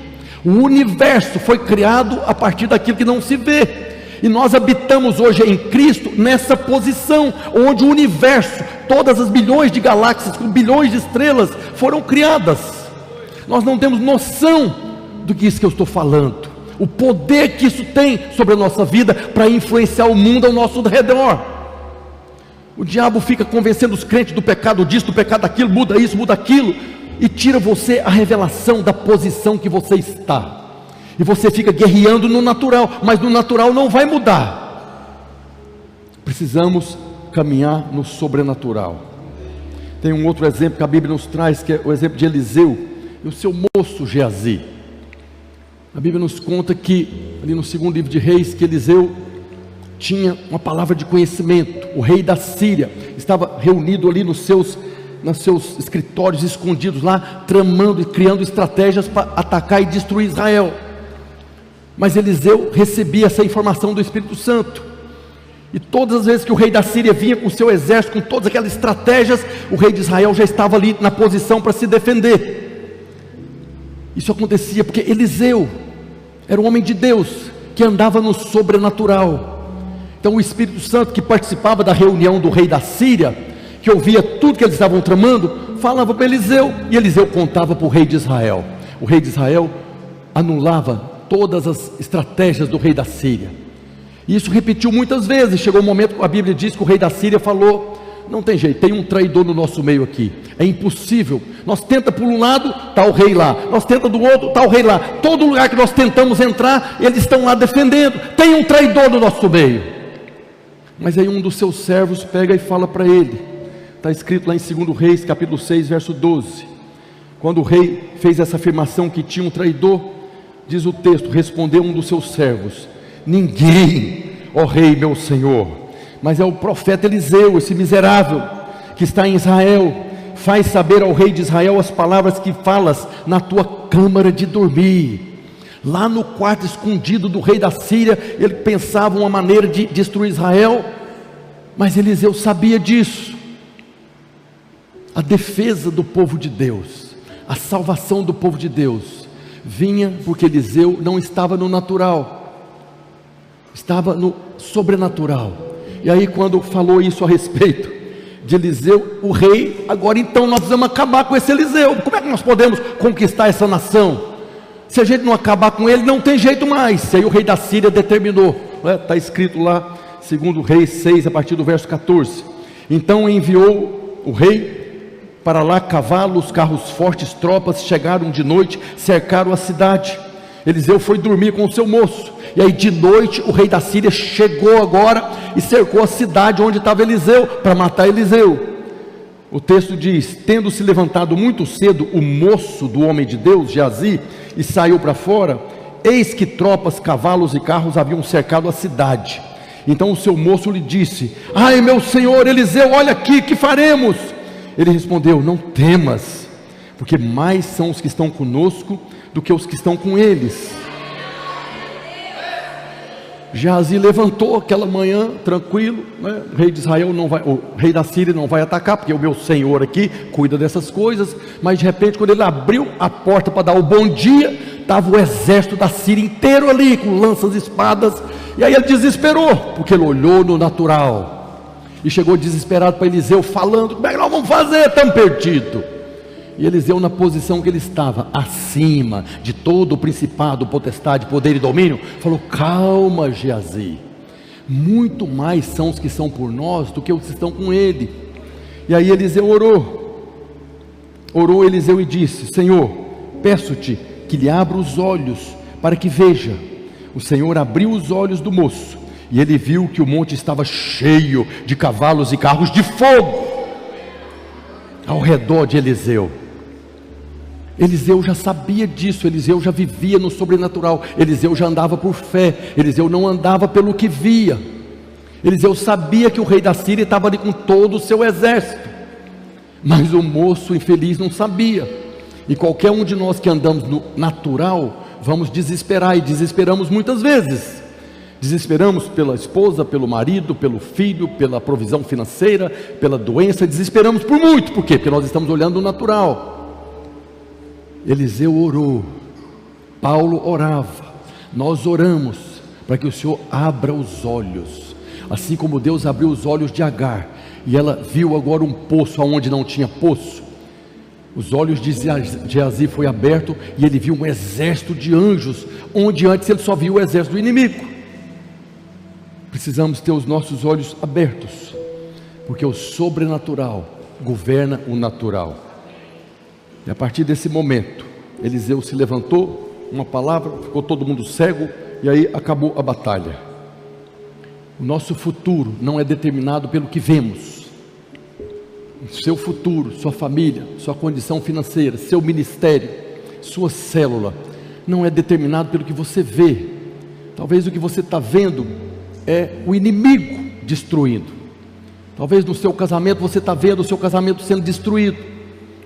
[SPEAKER 1] O universo foi criado a partir daquilo que não se vê, e nós habitamos hoje em Cristo nessa posição, onde o universo, todas as bilhões de galáxias, com bilhões de estrelas foram criadas. Nós não temos noção do que isso que eu estou falando, o poder que isso tem sobre a nossa vida, para influenciar o mundo ao nosso redor. O diabo fica convencendo os crentes do pecado disso, do pecado daquilo, muda isso, muda aquilo. e tira você a revelação da posição que você está. E você fica guerreando no natural, mas no natural não vai mudar. Precisamos caminhar no sobrenatural. Tem um outro exemplo que a Bíblia nos traz, que é o exemplo de Eliseu e o seu moço Geazi. A Bíblia nos conta que, ali no segundo livro de Reis, que Eliseu tinha uma palavra de conhecimento. O rei da Síria estava reunido ali nos seus escritórios escondidos lá, tramando e criando estratégias para atacar e destruir Israel. Mas Eliseu recebia essa informação do Espírito Santo, e todas as vezes que o rei da Síria vinha com o seu exército, com todas aquelas estratégias, o rei de Israel já estava ali na posição para se defender. Isso acontecia porque Eliseu era um homem de Deus, que andava no sobrenatural. Então o Espírito Santo, que participava da reunião do rei da Síria, que ouvia tudo que eles estavam tramando, falava para Eliseu, e Eliseu contava para o rei de Israel. O rei de Israel anulava todas as estratégias do rei da Síria. E isso repetiu muitas vezes. Chegou um momento que a Bíblia diz que o rei da Síria falou: não tem jeito, tem um traidor no nosso meio aqui, é impossível. Nós tenta por um lado, está o rei lá, nós tenta do outro, está o rei lá. Todo lugar que nós tentamos entrar, eles estão lá defendendo. Tem um traidor no nosso meio. Mas aí um dos seus servos pega e fala para ele, está escrito lá em 2 Reis, capítulo 6, verso 12. Quando o rei fez essa afirmação que tinha um traidor, diz o texto: respondeu um dos seus servos: ninguém, ó rei meu senhor, mas é o profeta Eliseu, esse miserável que está em Israel. Faz saber ao rei de Israel as palavras que falas na tua câmara de dormir. Lá no quarto escondido do rei da Síria, ele pensava uma maneira de destruir Israel, mas Eliseu sabia disso. A defesa do povo de Deus, a salvação do povo de Deus, vinha porque Eliseu não estava no natural, estava no sobrenatural. E aí quando falou isso a respeito de Eliseu, o rei, agora então nós precisamos acabar com esse Eliseu. Como é que nós podemos conquistar essa nação? Se a gente não acabar com ele, não tem jeito mais. E aí o rei da Síria determinou, está escrito lá, 2 Reis 6, a partir do verso 14. Então enviou o rei para lá cavalos, carros fortes, tropas, chegaram de noite, cercaram a cidade. Eliseu foi dormir com o seu moço, e aí de noite o rei da Síria chegou agora e cercou a cidade onde estava Eliseu, para matar Eliseu. O texto diz: tendo se levantado muito cedo o moço do homem de Deus, Geazi, e saiu para fora, eis que tropas, cavalos e carros haviam cercado a cidade. Então o seu moço lhe disse: ai meu senhor Eliseu, olha aqui, que faremos? Ele respondeu: não temas, porque mais são os que estão conosco do que os que estão com eles. Geazi levantou aquela manhã, tranquilo, né? O rei de Israel não vai, o rei da Síria não vai atacar, porque o meu senhor aqui cuida dessas coisas. Mas de repente, quando ele abriu a porta para dar o bom dia, estava o exército da Síria inteiro ali, com lanças e espadas. E aí ele desesperou, porque ele olhou no natural, e chegou desesperado para Eliseu, falando: como é que nós vamos fazer? Estamos perdidos. E Eliseu, na posição que ele estava, acima de todo o principado, potestade, poder e domínio, falou: calma Geazi, muito mais são os que são por nós do que os que estão com ele. E aí Eliseu orou Eliseu e disse: Senhor, peço-te que lhe abra os olhos para que veja. O Senhor abriu os olhos do moço, e ele viu que o monte estava cheio de cavalos e carros de fogo ao redor de Eliseu. Eliseu já sabia disso, Eliseu já vivia no sobrenatural, Eliseu já andava por fé, Eliseu não andava pelo que via. Eliseu sabia que o rei da Síria estava ali com todo o seu exército, mas o moço infeliz não sabia. E qualquer um de nós que andamos no natural, vamos desesperar, e desesperamos muitas vezes. Desesperamos pela esposa, pelo marido, pelo filho, pela provisão financeira, pela doença, desesperamos por muito. Por quê? Porque nós estamos olhando o natural. Eliseu orou, Paulo orava, nós oramos para que o Senhor abra os olhos, assim como Deus abriu os olhos de Agar, e ela viu agora um poço onde não tinha poço. Os olhos de Geazi foi aberto, e ele viu um exército de anjos, onde antes ele só viu o exército do inimigo. Precisamos ter os nossos olhos abertos, porque o sobrenatural governa o natural. E a partir desse momento, Eliseu se levantou, uma palavra, ficou todo mundo cego, e aí acabou a batalha. O nosso futuro não é determinado pelo que vemos. Seu futuro, sua família, sua condição financeira, seu ministério, sua célula, não é determinado pelo que você vê. Talvez o que você está vendo é o inimigo destruindo. Talvez no seu casamento você está vendo o seu casamento sendo destruído.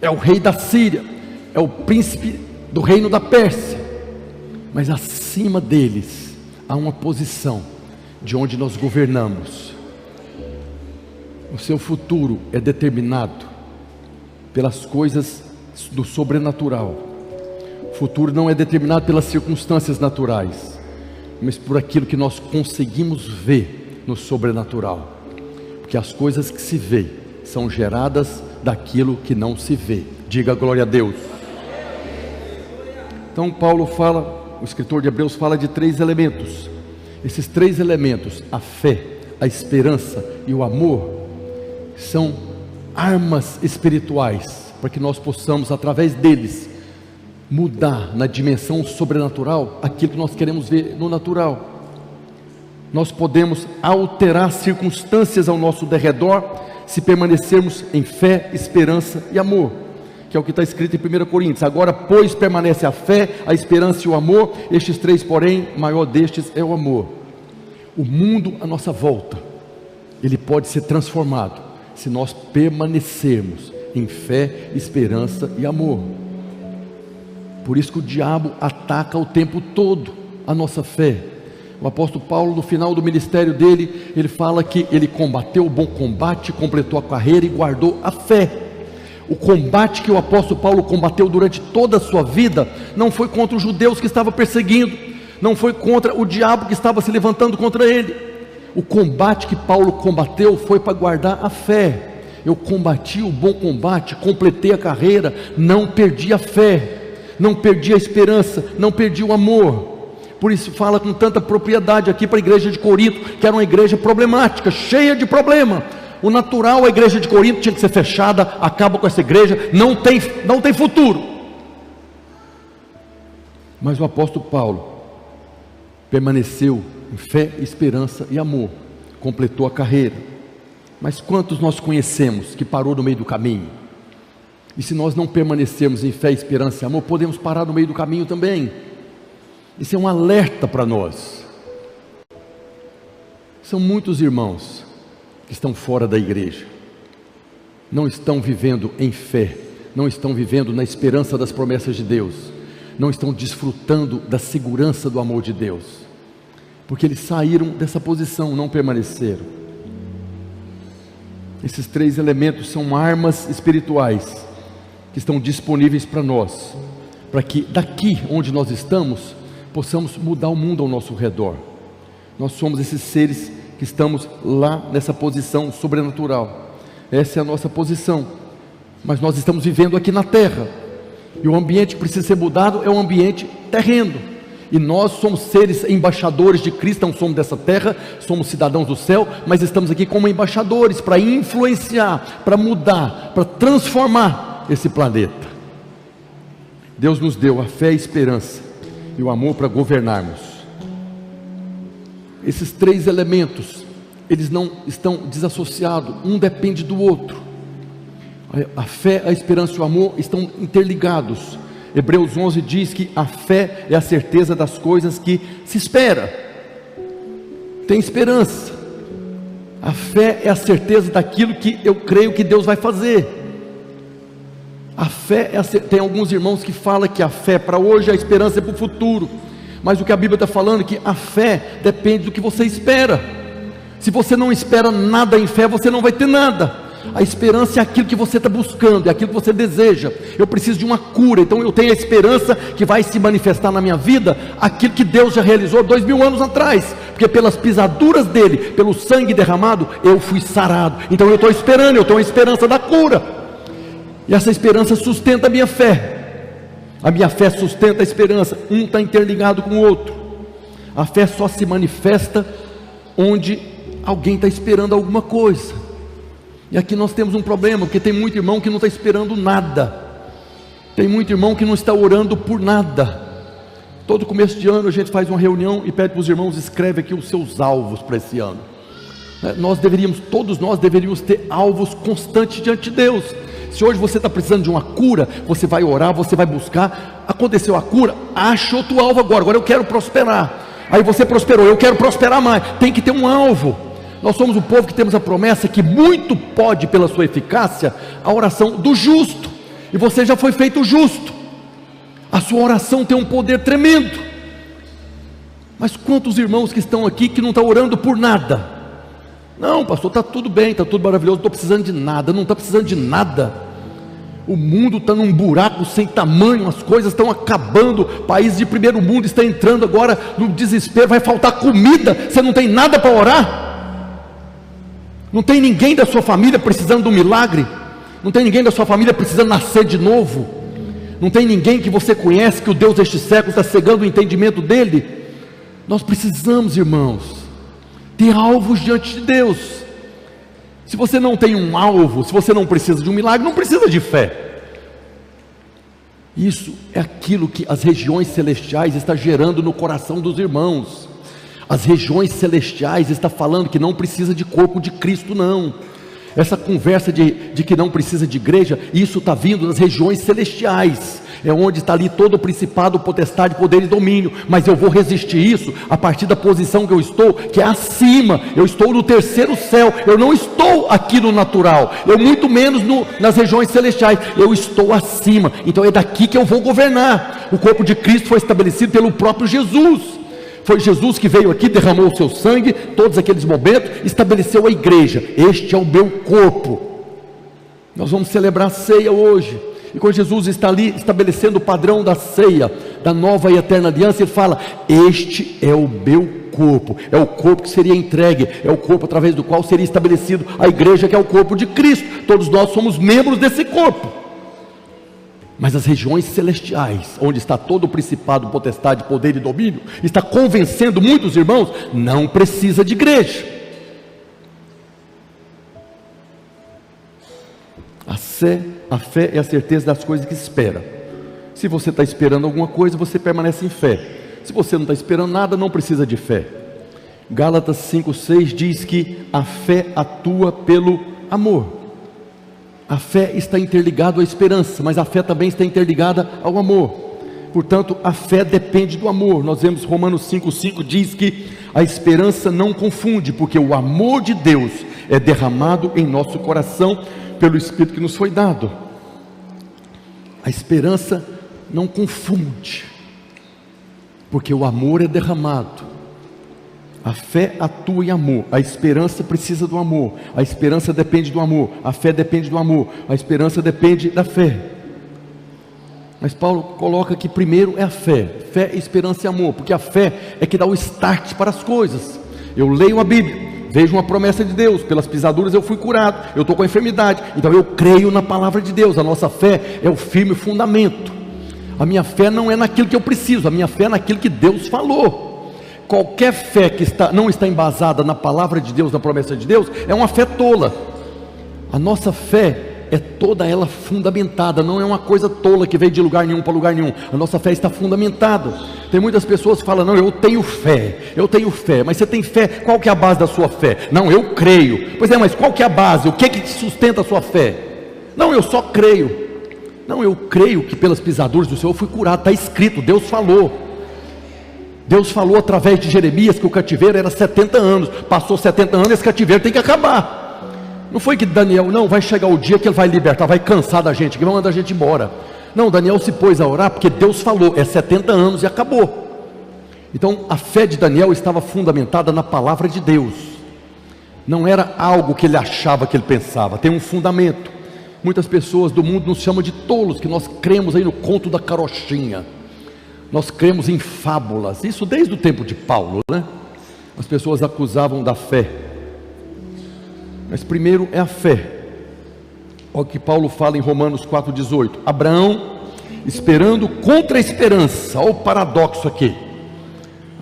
[SPEAKER 1] É o rei da Síria, é o príncipe do reino da Pérsia. Mas acima deles há uma posição de onde nós governamos. O seu futuro é determinado pelas coisas do sobrenatural. O futuro não é determinado pelas circunstâncias naturais, mas por aquilo que nós conseguimos ver no sobrenatural. Porque as coisas que se vê são geradas daquilo que não se vê. Diga glória a Deus. Então Paulo fala, o escritor de Hebreus fala de 3 elementos. Esses 3 elementos, a fé, a esperança e o amor, são armas espirituais, para que nós possamos, através deles, mudar na dimensão sobrenatural aquilo que nós queremos ver no natural. Nós podemos alterar circunstâncias ao nosso derredor, se permanecermos em fé, esperança e amor, que é o que está escrito em 1 Coríntios. Agora, pois, permanece a fé, a esperança e o amor, estes 3, porém, maior destes é o amor. O mundo à nossa volta, ele pode ser transformado, se nós permanecermos em fé, esperança e amor. Por isso que o diabo ataca o tempo todo a nossa fé. O apóstolo Paulo, no final do ministério dele, ele fala que ele combateu o bom combate, completou a carreira e guardou a fé. O combate que o apóstolo Paulo combateu durante toda a sua vida, não foi contra os judeus que estava perseguindo, não foi contra o diabo que estava se levantando contra ele. O combate que Paulo combateu foi para guardar a fé. Eu combati o bom combate, completei a carreira, não perdi a fé, não perdi a esperança, não perdi o amor. Por isso fala com tanta propriedade aqui para a igreja de Corinto, que era uma igreja problemática, cheia de problema. O natural, a igreja de Corinto tinha que ser fechada, acaba com essa igreja, não tem futuro. Mas o apóstolo Paulo permaneceu em fé, esperança e amor, completou a carreira. Mas quantos nós conhecemos que parou no meio do caminho? E se nós não permanecermos em fé, esperança e amor, podemos parar no meio do caminho também. Isso é um alerta para nós. São muitos irmãos que estão fora da igreja, não estão vivendo em fé, não estão vivendo na esperança das promessas de Deus, não estão desfrutando da segurança do amor de Deus, porque eles saíram dessa posição, não permaneceram. Esses 3 elementos são armas espirituais que estão disponíveis para nós, para que daqui onde nós estamos, possamos mudar o mundo ao nosso redor. Nós somos esses seres que estamos lá nessa posição sobrenatural. Essa é a nossa posição, mas nós estamos vivendo aqui na terra, e o ambiente que precisa ser mudado é um ambiente terreno, e nós somos seres embaixadores de Cristo. Não somos dessa terra, somos cidadãos do céu, mas estamos aqui como embaixadores, para influenciar, para mudar, para transformar esse planeta. Deus nos deu a fé, a esperança e o amor para governarmos. Esses 3 elementos, eles não estão desassociados, um depende do outro. A fé, a esperança e o amor estão interligados. Hebreus 11 diz que a fé é a certeza das coisas que se espera. Tem esperança. A fé é a certeza daquilo que eu creio que Deus vai fazer. A fé tem alguns irmãos que falam que a fé para hoje, a esperança é para o futuro. Mas o que a Bíblia está falando é que a fé depende do que você espera. Se você não espera nada em fé, você não vai ter nada. A esperança é aquilo que você está buscando, é aquilo que você deseja. Eu preciso de uma cura, então eu tenho a esperança que vai se manifestar na minha vida aquilo que Deus já realizou 2000 anos atrás, porque pelas pisaduras dele, pelo sangue derramado, eu fui sarado. Então eu estou esperando, eu tenho a esperança da cura, e essa esperança sustenta a minha fé. A minha fé sustenta a esperança, um está interligado com o outro. A fé só se manifesta onde alguém está esperando alguma coisa. E aqui nós temos um problema, porque tem muito irmão que não está esperando nada. Tem muito irmão que não está orando por nada. Todo começo de ano a gente faz uma reunião e pede para os irmãos, escreve aqui os seus alvos para esse ano. Todos nós deveríamos ter alvos constantes diante de Deus. Se hoje você está precisando de uma cura, você vai orar, você vai buscar. Aconteceu a cura, acha outro alvo agora eu quero prosperar. Aí você prosperou, eu quero prosperar mais. Tem que ter um alvo. Nós somos o povo que temos a promessa que muito pode, pela sua eficácia, a oração do justo. E você já foi feito justo. A sua oração tem um poder tremendo. Mas quantos irmãos que estão aqui que não estão orando por nada? Não, pastor, está tudo bem, está tudo maravilhoso, não estou precisando de nada. Não está precisando de nada. O mundo está num buraco sem tamanho, as coisas estão acabando. Países de primeiro mundo estão entrando agora no desespero, vai faltar comida. Você não tem nada para orar? Não tem ninguém da sua família precisando de um milagre? Não tem ninguém da sua família precisando nascer de novo? Não tem ninguém que você conhece que o Deus deste século está cegando o entendimento dele? Nós precisamos, irmãos, ter alvos diante de Deus. Se você não tem um alvo, se você não precisa de um milagre, não precisa de fé. Isso é aquilo que as regiões celestiais estão gerando no coração dos irmãos. As regiões celestiais estão falando que não precisa de corpo de Cristo, não. Essa conversa de que não precisa de igreja, isso está vindo das regiões celestiais. É onde está ali todo o principado, potestade, poder e domínio. Mas eu vou resistir isso a partir da posição que eu estou, que é acima. Eu estou no terceiro céu. Eu não estou aqui no natural. Eu muito menos nas regiões celestiais. Eu estou acima. Então é daqui que eu vou governar. O corpo de Cristo foi estabelecido pelo próprio Jesus. Foi Jesus que veio aqui, derramou o seu sangue, todos aqueles momentos, estabeleceu a igreja. Este é o meu corpo. Nós vamos celebrar a ceia hoje. E quando Jesus está ali estabelecendo o padrão da ceia, da nova e eterna aliança, ele fala: este é o meu corpo. É o corpo que seria entregue, é o corpo através do qual seria estabelecido a igreja, que é o corpo de Cristo. Todos nós somos membros desse corpo. Mas as regiões celestiais, onde está todo o principado, potestade, poder e domínio, está convencendo muitos irmãos, não precisa de igreja. A fé é a certeza das coisas que se espera. Se você está esperando alguma coisa, você permanece em fé. Se você não está esperando nada, não precisa de fé. Gálatas 5,6 diz que a fé atua pelo amor. A fé está interligada à esperança, mas a fé também está interligada ao amor. Portanto, a fé depende do amor. Nós vemos Romanos 5,5 diz que a esperança não confunde, porque o amor de Deus é derramado em nosso coração pelo Espírito que nos foi dado. A esperança não confunde, porque o amor é derramado. A fé atua em amor, a esperança precisa do amor, a esperança depende do amor, a fé depende do amor, a esperança depende da fé. Mas Paulo coloca que primeiro é a fé, esperança e amor, porque a fé é que dá o start para as coisas. Eu leio a Bíblia, vejo uma promessa de Deus, pelas pisaduras eu fui curado, eu estou com a enfermidade, então eu creio na palavra de Deus. A nossa fé é o firme fundamento. A minha fé não é naquilo que eu preciso, a minha fé é naquilo que Deus falou. Qualquer fé que não está embasada na palavra de Deus, na promessa de Deus, é uma fé tola. A nossa fé é toda ela fundamentada, não é uma coisa tola que veio de lugar nenhum para lugar nenhum. A nossa fé está fundamentada. Tem muitas pessoas que falam: não, eu tenho fé, mas você tem fé, qual que é a base da sua fé? Não, eu creio. Pois é, mas qual que é a base? O que te sustenta a sua fé? Não, eu só creio. Não, eu creio que pelas pisaduras do Senhor eu fui curado, está escrito, Deus falou. Deus falou através de Jeremias que o cativeiro era 70 anos, passou 70 anos, esse cativeiro tem que acabar. Não foi que Daniel, não, vai chegar o dia que ele vai libertar, vai cansar da gente, que vai mandar a gente embora. Não, Daniel se pôs a orar porque Deus falou, é 70 anos e acabou. Então a fé de Daniel estava fundamentada na palavra de Deus, não era algo que ele achava, que ele pensava, tem um fundamento. Muitas pessoas do mundo nos chamam de tolos, que nós cremos aí no conto da carochinha. Nós cremos em fábulas, isso desde o tempo de Paulo, né? As pessoas acusavam da fé, mas primeiro é a fé. Olha o que Paulo fala em Romanos 4,18. Abraão, esperando contra a esperança. Olha o paradoxo aqui.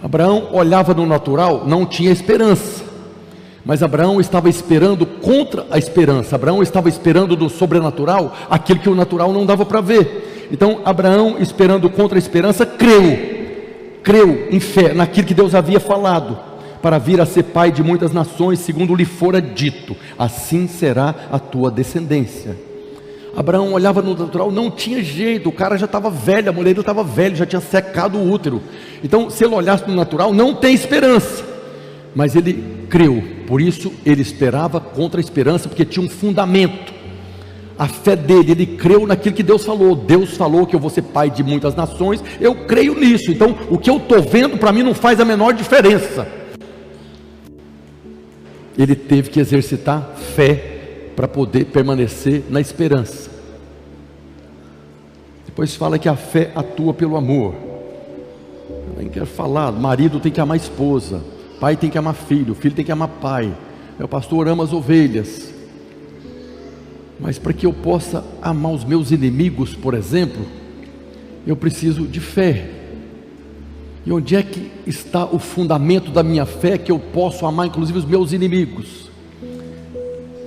[SPEAKER 1] Abraão olhava no natural, não tinha esperança, mas Abraão estava esperando contra a esperança. Abraão estava esperando do sobrenatural aquilo que o natural não dava para ver. Então Abraão, esperando contra a esperança, creu em fé naquilo que Deus havia falado, para vir a ser pai de muitas nações, segundo lhe fora dito: assim será a tua descendência. Abraão olhava no natural, não tinha jeito, o cara já estava velho, a mulher dele estava velha, já tinha secado o útero. Então, se ele olhasse no natural, não tem esperança. Mas ele creu, por isso ele esperava contra a esperança, porque tinha um fundamento. A fé dele, ele creu naquilo que Deus falou. Deus falou que eu vou ser pai de muitas nações, eu creio nisso. Então, o que eu estou vendo, para mim não faz a menor diferença. Ele teve que exercitar fé para poder permanecer na esperança. Depois fala que a fé atua pelo amor. Eu nem quero falar, marido tem que amar a esposa, pai tem que amar filho, filho tem que amar pai, o pastor ama as ovelhas. Mas para que eu possa amar os meus inimigos, por exemplo, eu preciso de fé. E onde é que está o fundamento da minha fé, que eu posso amar inclusive os meus inimigos?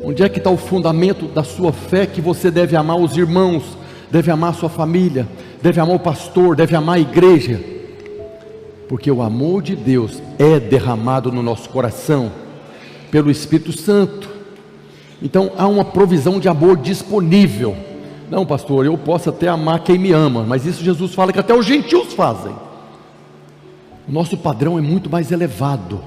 [SPEAKER 1] Onde é que está o fundamento da sua fé, que você deve amar os irmãos, deve amar a sua família, deve amar o pastor, deve amar a igreja? Porque o amor de Deus é derramado no nosso coração pelo Espírito Santo. Então há uma provisão de amor disponível. Não, pastor, eu posso até amar quem me ama, mas isso Jesus fala que até os gentios fazem. O nosso padrão é muito mais elevado.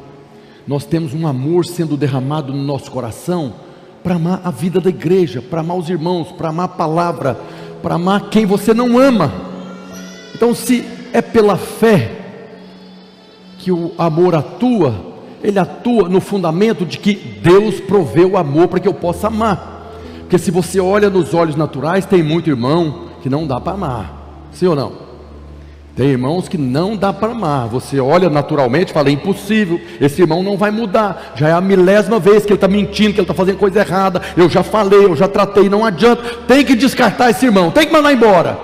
[SPEAKER 1] Nós temos um amor sendo derramado no nosso coração para amar a vida da igreja, para amar os irmãos, para amar a palavra, para amar quem você não ama. Então, se é pela fé que o amor atua, ele atua no fundamento de que Deus proveu o amor para que eu possa amar. Porque se você olha nos olhos naturais, tem muito irmão que não dá para amar, sim ou não? Tem irmãos que não dá para amar. Você olha naturalmente e fala: é impossível, esse irmão não vai mudar, já é a milésima vez que ele está mentindo, que ele está fazendo coisa errada, eu já falei, eu já tratei, não adianta, tem que descartar esse irmão, tem que mandar embora.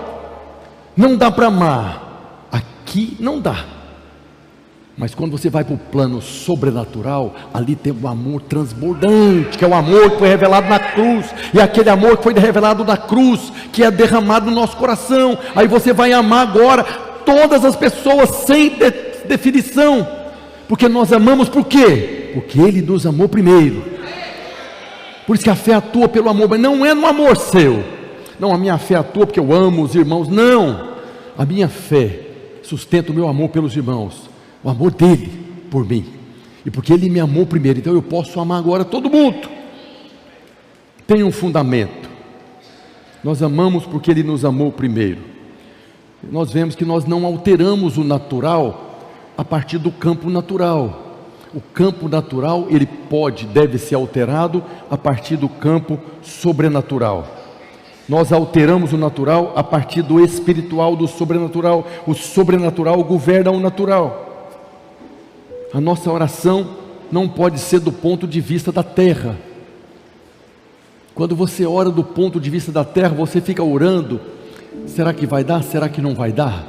[SPEAKER 1] Não dá para amar, aqui não dá. Mas quando você vai para o plano sobrenatural, ali tem um amor transbordante, que é o amor que foi revelado na cruz, e aquele amor que foi revelado na cruz, que é derramado no nosso coração. Aí você vai amar agora todas as pessoas sem definição, porque nós amamos por quê? Porque Ele nos amou primeiro. Por isso que a fé atua pelo amor, mas não é no amor seu. Não, a minha fé atua porque eu amo os irmãos. Não, a minha fé sustenta o meu amor pelos irmãos, o amor dele por mim, e porque ele me amou primeiro, então eu posso amar agora todo mundo. Tem um fundamento. Nós amamos porque ele nos amou primeiro. Nós vemos que nós não alteramos o natural a partir do campo natural. O campo natural, ele deve ser alterado a partir do campo sobrenatural. Nós alteramos o natural a partir do espiritual, do sobrenatural. O sobrenatural governa o natural. A nossa oração não pode ser do ponto de vista da terra. Quando você ora do ponto de vista da terra, você fica orando: será que vai dar? Será que não vai dar?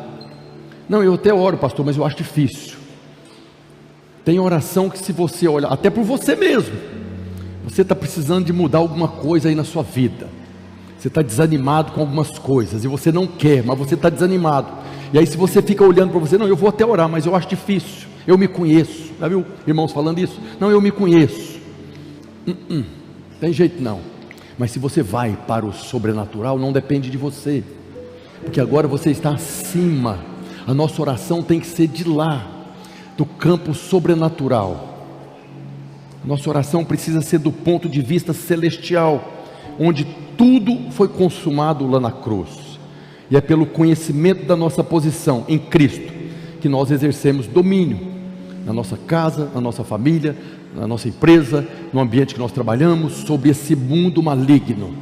[SPEAKER 1] Não, eu até oro, pastor, mas eu acho difícil. Tem oração que, se você olhar, até por você mesmo, você está precisando de mudar alguma coisa aí na sua vida. Você está desanimado com algumas coisas, e você não quer, mas você está desanimado. E aí, se você fica olhando para você: não, eu vou até orar, mas eu acho difícil, eu me conheço. Já viu irmãos falando isso? Não, eu me conheço. Tem jeito não. Mas se você vai para o sobrenatural, não depende de você, porque agora você está acima. A nossa oração tem que ser de lá, do campo sobrenatural. A nossa oração precisa ser do ponto de vista celestial, onde tudo foi consumado lá na cruz. E é pelo conhecimento da nossa posição em Cristo que nós exercemos domínio na nossa casa, na nossa família, na nossa empresa, no ambiente que nós trabalhamos, sobre esse mundo maligno.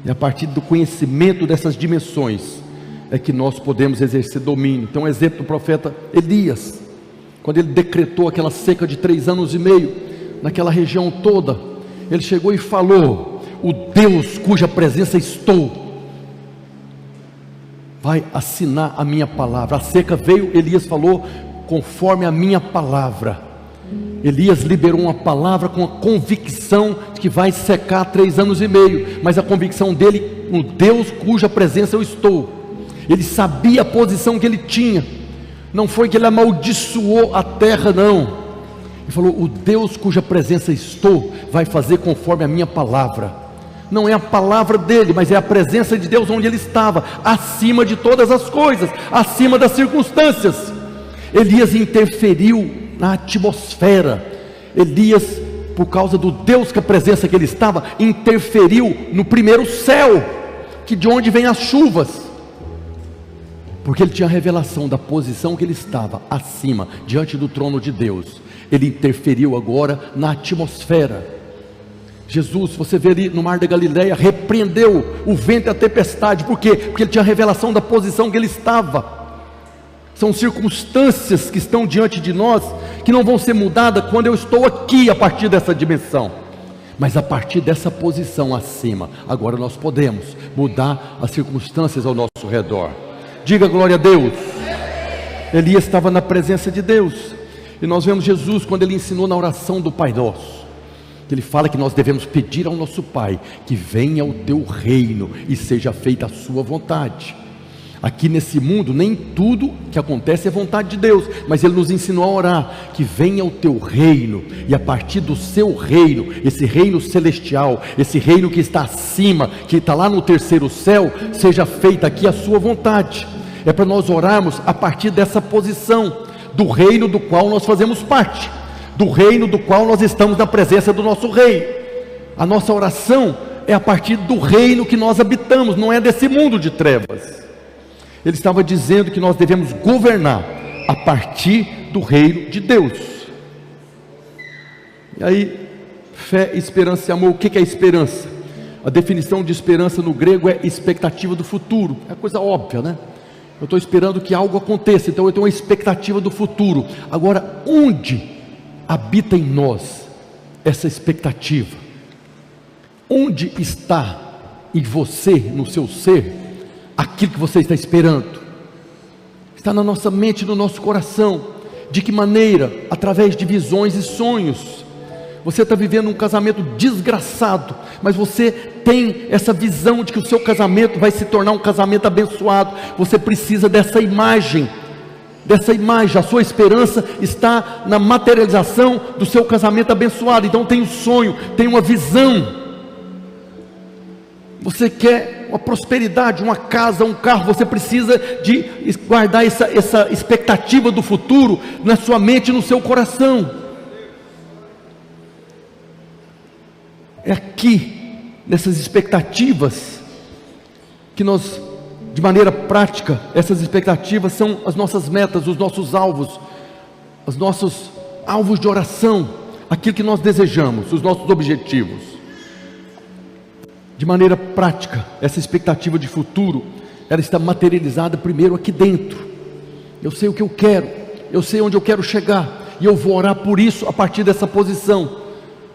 [SPEAKER 1] E a partir do conhecimento dessas dimensões é que nós podemos exercer domínio. Então, exemplo do profeta Elias, quando ele decretou aquela seca de 3 anos e meio naquela região toda, ele chegou e falou: o Deus cuja presença estou vai assinar a minha palavra. A seca veio, Elias falou: conforme a minha palavra. Elias liberou uma palavra com a convicção de que vai secar 3 anos e meio, mas a convicção dele: no Deus cuja presença eu estou. Ele sabia a posição que ele tinha. Não foi que ele amaldiçoou a terra, não. Ele falou: o Deus cuja presença estou vai fazer conforme a minha palavra. Não é a palavra dele, mas é a presença de Deus onde ele estava, acima de todas as coisas, acima das circunstâncias. Elias interferiu na atmosfera. Elias, por causa do Deus que a presença que ele estava, interferiu no primeiro céu, que de onde vem as chuvas, porque ele tinha a revelação da posição que ele estava acima, diante do trono de Deus. Ele interferiu agora na atmosfera. Jesus, você vê ali no mar da Galileia, repreendeu o vento e a tempestade. Por quê? Porque ele tinha a revelação da posição que ele estava. São circunstâncias que estão diante de nós, que não vão ser mudadas quando eu estou aqui, a partir dessa dimensão, mas a partir dessa posição acima. Agora nós podemos mudar as circunstâncias ao nosso redor. Diga glória a Deus. Elias estava na presença de Deus, e nós vemos Jesus quando ele ensinou na oração do Pai Nosso, que ele fala que nós devemos pedir ao nosso Pai, que venha o teu reino e seja feita a sua vontade. Aqui nesse mundo, nem tudo que acontece é vontade de Deus, mas ele nos ensinou a orar, que venha o teu reino, e a partir do seu reino, esse reino celestial, esse reino que está acima, que está lá no terceiro céu, seja feita aqui a sua vontade. É para nós orarmos a partir dessa posição, do reino do qual nós fazemos parte, do reino do qual nós estamos na presença do nosso rei. A nossa oração é a partir do reino que nós habitamos, não é desse mundo de trevas. Ele estava dizendo que nós devemos governar a partir do reino de Deus. E aí, fé, esperança e amor. O que é esperança? A definição de esperança no grego é expectativa do futuro. É coisa óbvia, né? Eu estou esperando que algo aconteça, então eu tenho uma expectativa do futuro. Agora, onde habita em nós essa expectativa? Onde está em você, no seu ser, aquilo que você está esperando? Está na nossa mente, no nosso coração. De que maneira? Através de visões e sonhos. Você está vivendo um casamento desgraçado, mas você tem essa visão de que o seu casamento vai se tornar um casamento abençoado. Você precisa dessa imagem, a sua esperança está na materialização do seu casamento abençoado. Então tem um sonho, tem uma visão. Você quer uma prosperidade, uma casa, um carro, você precisa de guardar essa expectativa do futuro na sua mente e no seu coração. É aqui, nessas expectativas, que nós, de maneira prática, essas expectativas são as nossas metas, os nossos alvos, os nossos alvos de oração, aquilo que nós desejamos, os nossos objetivos. De maneira prática, essa expectativa de futuro, ela está materializada primeiro aqui dentro. Eu sei o que eu quero, eu sei onde eu quero chegar, e eu vou orar por isso a partir dessa posição.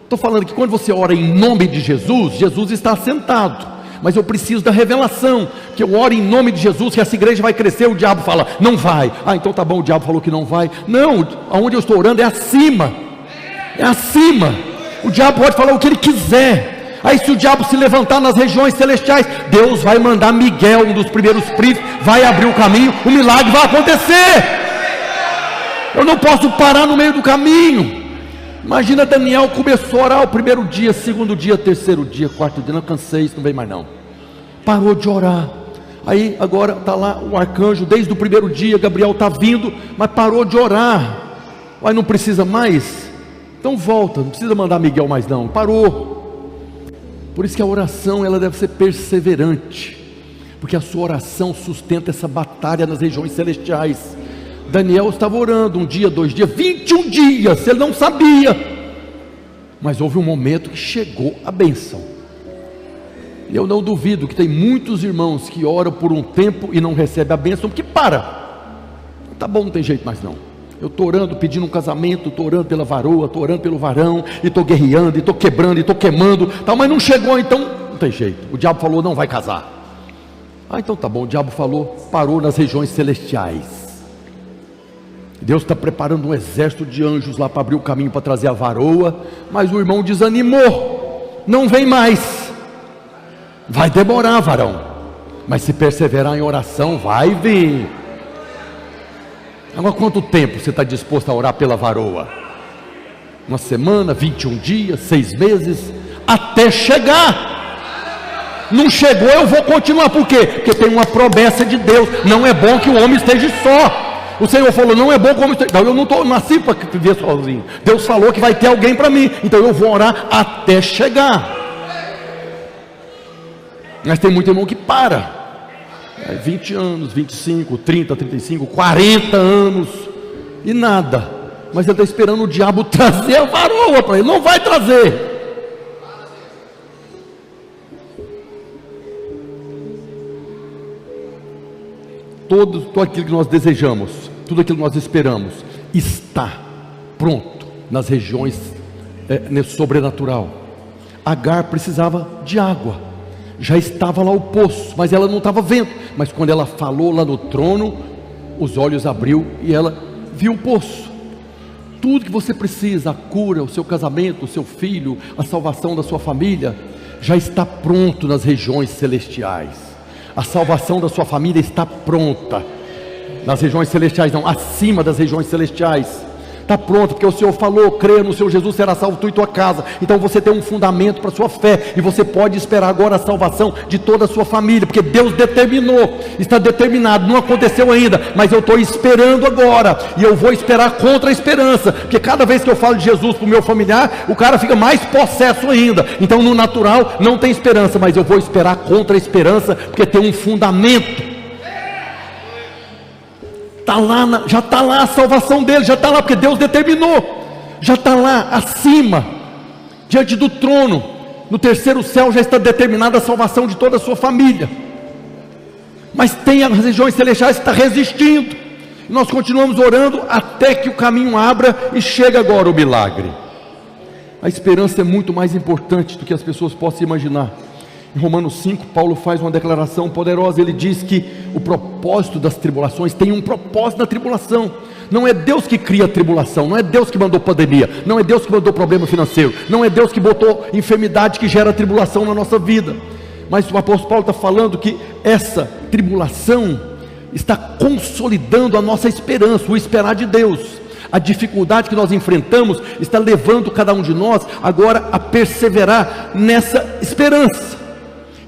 [SPEAKER 1] Estou falando que quando você ora em nome de Jesus, Jesus está assentado, mas eu preciso da revelação, que eu oro em nome de Jesus, que essa igreja vai crescer. O diabo fala, não vai. Ah, então tá bom, o diabo falou que não vai. Não, aonde eu estou orando é acima, é acima. O diabo pode falar o que ele quiser. Aí se o diabo se levantar nas regiões celestiais, Deus vai mandar Miguel, um dos primeiros príncipes, vai abrir o caminho, o milagre vai acontecer. Eu não posso parar no meio do caminho. Imagina, Daniel começou a orar o primeiro dia, segundo dia, terceiro dia, quarto dia, não cansei, isso não vem mais não. Parou de orar. Aí agora está lá o arcanjo, desde o primeiro dia, Gabriel está vindo, mas parou de orar. Aí não precisa mais? Então volta, não precisa mandar Miguel mais não, parou. Por isso que a oração, ela deve ser perseverante, porque a sua oração sustenta essa batalha nas regiões celestiais. Daniel estava orando um dia, 2 dias, 21 dias, ele não sabia, mas houve um momento que chegou a bênção. Eu não duvido que tem muitos irmãos que oram por um tempo e não recebem a bênção, porque tá bom, não tem jeito mais não. Eu estou orando, pedindo um casamento, estou orando pela varoa, estou orando pelo varão, e estou guerreando, e estou quebrando, e estou queimando, tal, mas não chegou, então não tem jeito. O diabo falou, não vai casar. Ah, então tá bom, o diabo falou, parou nas regiões celestiais. Deus está preparando um exército de anjos lá para abrir o caminho para trazer a varoa, mas o irmão desanimou, não vem mais. Vai demorar, varão, Mas se perseverar em oração, vai vir. Agora, quanto tempo você está disposto a orar pela varoa? Uma semana, 21 dias, 6 meses, até chegar. Não chegou, eu vou continuar. Por quê? Porque tem uma promessa de Deus. Não é bom que o homem esteja só. O Senhor falou, não é bom que o homem esteja. Não, eu não nasci para viver sozinho. Deus falou que vai ter alguém para mim. Então eu vou orar até chegar. Mas tem muito irmão que para. 20 anos, 25, 30, 35, 40 anos e nada. Mas ele está esperando o diabo trazer a varoa para ele. Não vai trazer. Tudo aquilo que nós desejamos, tudo aquilo que nós esperamos, está pronto nas regiões nesse sobrenatural. Agar precisava de água, já estava lá o poço, mas ela não estava vendo. Mas quando ela falou lá no trono, os olhos abriu e ela viu o poço. Tudo que você precisa, a cura, o seu casamento, o seu filho, a salvação da sua família, já está pronto nas regiões celestiais. A salvação da sua família está pronta nas regiões celestiais, não, acima das regiões celestiais. Está pronto, porque o Senhor falou, creia no Senhor Jesus, será salvo tu e tua casa. Então você tem um fundamento para a sua fé, e você pode esperar agora a salvação de toda a sua família, porque Deus determinou, está determinado, não aconteceu ainda, mas eu estou esperando agora, e eu vou esperar contra a esperança, porque cada vez que eu falo de Jesus para o meu familiar, o cara fica mais possesso ainda. Então no natural não tem esperança, mas eu vou esperar contra a esperança, porque tem um fundamento. Tá lá, já está lá a salvação dele, já está lá, porque Deus determinou, já está lá acima, diante do trono, no terceiro céu já está determinada a salvação de toda a sua família. Mas tem as regiões celestiais que está resistindo, e nós continuamos orando até que o caminho abra, e chega agora o milagre. A esperança é muito mais importante do que as pessoas possam imaginar. Em Romanos 5, Paulo faz uma declaração poderosa. Ele diz que o propósito das tribulações, tem um propósito na tribulação. Não é Deus que cria a tribulação, não é Deus que mandou pandemia, não é Deus que mandou problema financeiro, não é Deus que botou enfermidade que gera tribulação na nossa vida. Mas o apóstolo Paulo está falando que essa tribulação está consolidando a nossa esperança, o esperar de Deus. A dificuldade que nós enfrentamos está levando cada um de nós agora a perseverar nessa esperança.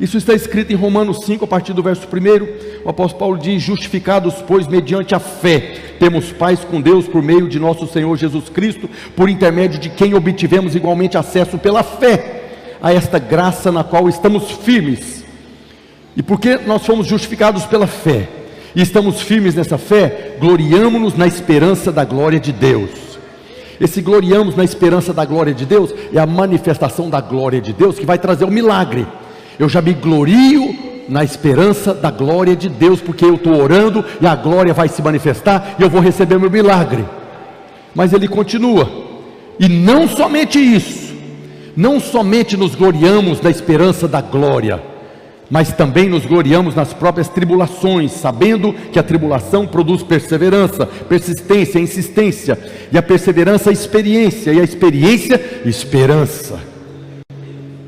[SPEAKER 1] Isso está escrito em Romanos 5, a partir do verso 1, o apóstolo Paulo diz: justificados, pois, mediante a fé, temos paz com Deus por meio de nosso Senhor Jesus Cristo, por intermédio de quem obtivemos igualmente acesso pela fé a esta graça na qual estamos firmes. E porque nós fomos justificados pela fé, e estamos firmes nessa fé, gloriamo-nos na esperança da glória de Deus. Esse gloriamos na esperança da glória de Deus é a manifestação da glória de Deus que vai trazer o milagre. Eu já me glorio na esperança da glória de Deus, porque eu estou orando e a glória vai se manifestar e eu vou receber meu milagre. Mas ele continua, e não somente isso, não somente nos gloriamos na esperança da glória, mas também nos gloriamos nas próprias tribulações, sabendo que a tribulação produz perseverança, persistência, insistência, e a perseverança, experiência, e a experiência, esperança.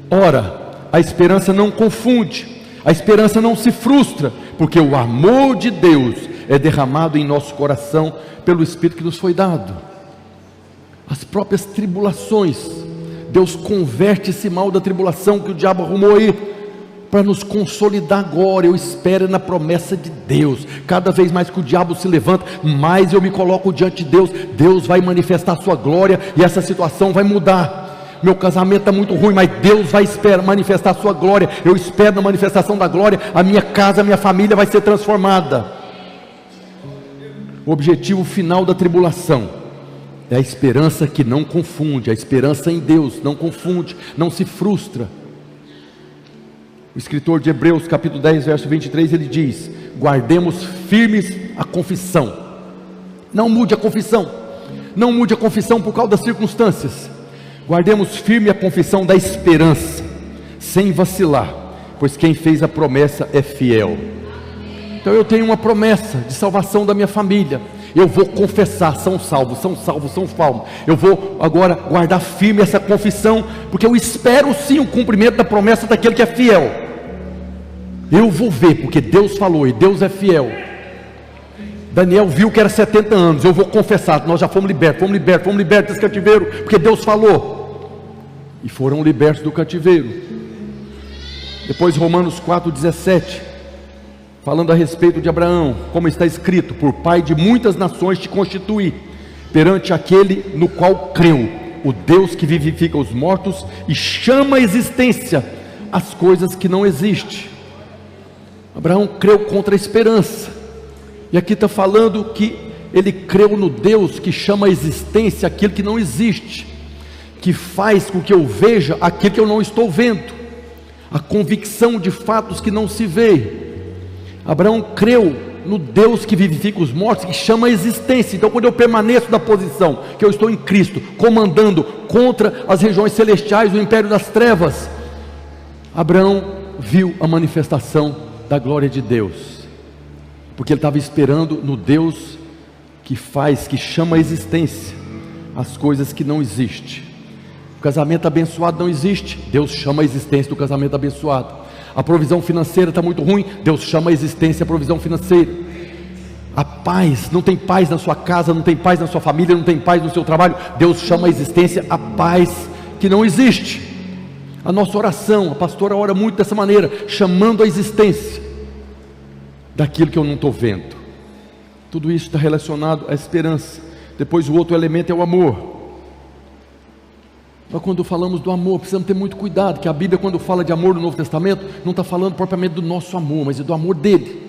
[SPEAKER 1] Ora, a esperança não confunde, a esperança não se frustra, porque o amor de Deus é derramado em nosso coração pelo Espírito que nos foi dado. As próprias tribulações, Deus converte esse mal da tribulação que o diabo arrumou aí, para nos consolidar agora. Eu espero na promessa de Deus. Cada vez mais que o diabo se levanta, mais eu me coloco diante de Deus. Deus vai manifestar a sua glória, e essa situação vai mudar. Meu casamento está muito ruim, mas Deus vai manifestar a sua glória. Eu espero na manifestação da glória. A minha casa, a minha família vai ser transformada. O objetivo final da tribulação é a esperança que não confunde. A esperança em Deus não confunde, não se frustra. O escritor de Hebreus capítulo 10 verso 23, ele diz: guardemos firmes a confissão. Não mude a confissão, não mude a confissão por causa das circunstâncias. Guardemos firme a confissão da esperança, sem vacilar, pois quem fez a promessa é fiel. Então eu tenho uma promessa de salvação da minha família. Eu vou confessar, são salvos, são salvos, são salvos. Eu vou agora guardar firme essa confissão, porque eu espero sim o cumprimento da promessa daquele que é fiel. Eu vou ver, porque Deus falou e Deus é fiel. Daniel viu que era 70 anos. Eu vou confessar, nós já fomos libertos desse cativeiro, porque Deus falou. E foram libertos do cativeiro. Depois Romanos 4,17, falando a respeito de Abraão, como está escrito: por pai de muitas nações te constituí, perante aquele no qual creu, o Deus que vivifica os mortos e chama à existência as coisas que não existem. Abraão creu contra a esperança. E aqui está falando que ele creu no Deus que chama à existência aquilo que não existe, que faz com que eu veja aquilo que eu não estou vendo, a convicção de fatos que não se vê. Abraão creu no Deus que vivifica os mortos, que chama a existência. Então, quando eu permaneço na posição que eu estou em Cristo, comandando contra as regiões celestiais, o império das trevas, Abraão viu a manifestação da glória de Deus, porque ele estava esperando no Deus que faz, que chama a existência as coisas que não existem. O casamento abençoado não existe, Deus chama a existência do casamento abençoado. A provisão financeira está muito ruim, Deus chama a existência a provisão financeira. A paz, não tem paz na sua casa, não tem paz na sua família, não tem paz no seu trabalho, Deus chama a existência a paz que não existe. A nossa oração, a pastora ora muito dessa maneira, chamando a existência daquilo que eu não estou vendo. Tudo isso está relacionado à esperança. Depois o outro elemento é o amor. Mas quando falamos do amor, precisamos ter muito cuidado, que a Bíblia, quando fala de amor no Novo Testamento, não está falando propriamente do nosso amor, mas é do amor dele.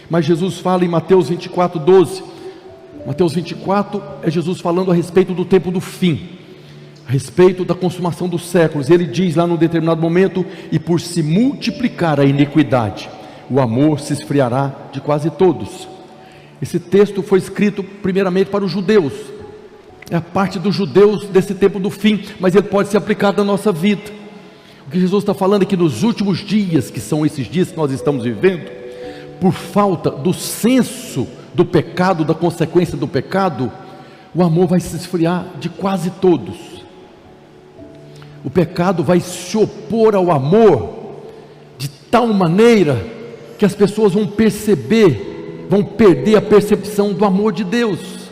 [SPEAKER 1] Mas Jesus fala em Mateus 24:12. Mateus 24 é Jesus falando a respeito do tempo do fim, a respeito da consumação dos séculos. Ele diz lá num determinado momento: e por se multiplicar a iniquidade, o amor se esfriará de quase todos. Esse texto foi escrito primeiramente para os judeus, é a parte dos judeus desse tempo do fim, mas ele pode ser aplicado na nossa vida. O que Jesus está falando é que nos últimos dias, que são esses dias que nós estamos vivendo, por falta do senso do pecado, da consequência do pecado, o amor vai se esfriar de quase todos. O pecado vai se opor ao amor de tal maneira que as pessoas vão perceber, vão perder a percepção do amor de Deus.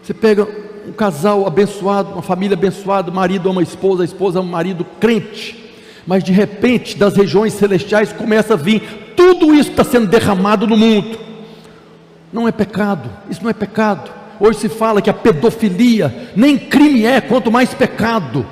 [SPEAKER 1] Você pega um casal abençoado, uma família abençoada, o marido ama a esposa ama o marido, crente, mas de repente das regiões celestiais começa a vir tudo isso que está sendo derramado no mundo. Não é pecado, isso não é pecado. Hoje se fala que a pedofilia nem crime é, quanto mais pecado,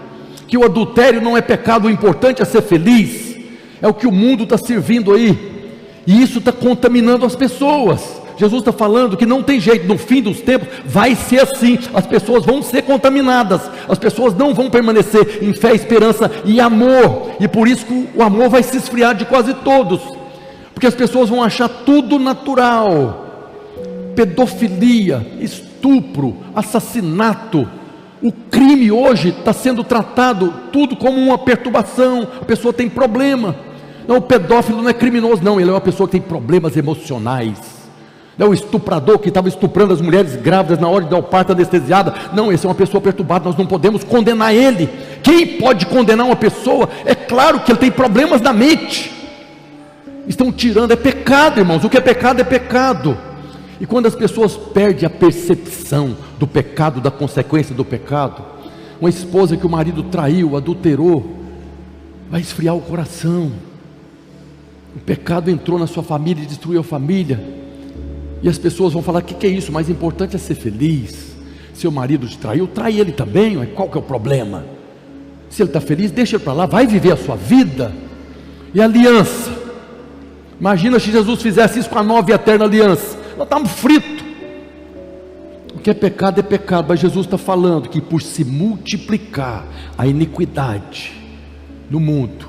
[SPEAKER 1] que o adultério não é pecado, o importante é ser feliz. É o que o mundo está servindo aí, e isso está contaminando as pessoas. Jesus está falando que não tem jeito, no fim dos tempos vai ser assim, as pessoas vão ser contaminadas, as pessoas não vão permanecer em fé, esperança e amor, e por isso que o amor vai se esfriar de quase todos, porque as pessoas vão achar tudo natural, pedofilia, estupro, assassinato. O crime hoje está sendo tratado tudo como uma perturbação, a pessoa tem problema. Não, o pedófilo não é criminoso, não, ele é uma pessoa que tem problemas emocionais. Não, o estuprador que estava estuprando as mulheres grávidas na hora de dar o parto anestesiada, não, esse é uma pessoa perturbada, nós não podemos condenar ele. Quem pode condenar uma pessoa? É claro que ele tem problemas na mente. Estão tirando, é pecado, irmãos, o que é pecado é pecado. E quando as pessoas perdem a percepção do pecado, da consequência do pecado, uma esposa que o marido traiu, adulterou, vai esfriar o coração. O pecado entrou na sua família e destruiu a família. E as pessoas vão falar: o que é isso? O mais importante é ser feliz. Seu marido te traiu, trai ele também, mas qual que é o problema? Se ele está feliz, deixa ele para lá, vai viver a sua vida. E a aliança, imagina se Jesus fizesse isso com a nova e eterna aliança, nós estamos fritos. O que é pecado, mas Jesus está falando que por se multiplicar a iniquidade no mundo,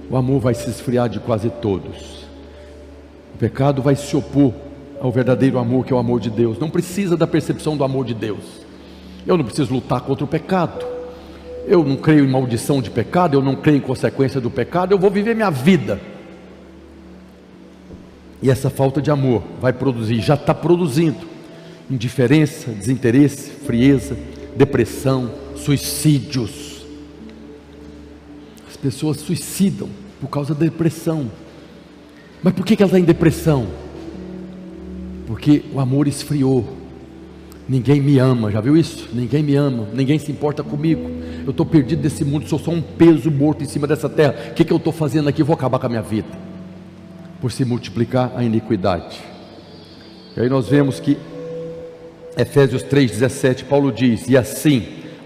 [SPEAKER 1] o amor vai se esfriar de quase todos. O pecado vai se opor ao verdadeiro amor, que é o amor de Deus. Não precisa da percepção do amor de Deus. Eu não preciso lutar contra o pecado. Eu não creio em maldição de pecado, eu não creio em consequência do pecado, eu vou viver minha vida. E essa falta de amor vai produzir, já está produzindo, indiferença, desinteresse, frieza, depressão, suicídios. As pessoas suicidam por causa da depressão, Mas por que ela está em depressão? Porque o amor esfriou. Ninguém me ama, já viu isso? Ninguém me ama, ninguém se importa comigo. Eu estou perdido desse mundo, sou só um peso morto em cima dessa terra. O que eu estou fazendo aqui? Eu vou acabar com a minha vida. Por se multiplicar a iniquidade. E aí nós vemos que Efésios 3,17, Paulo diz: e assim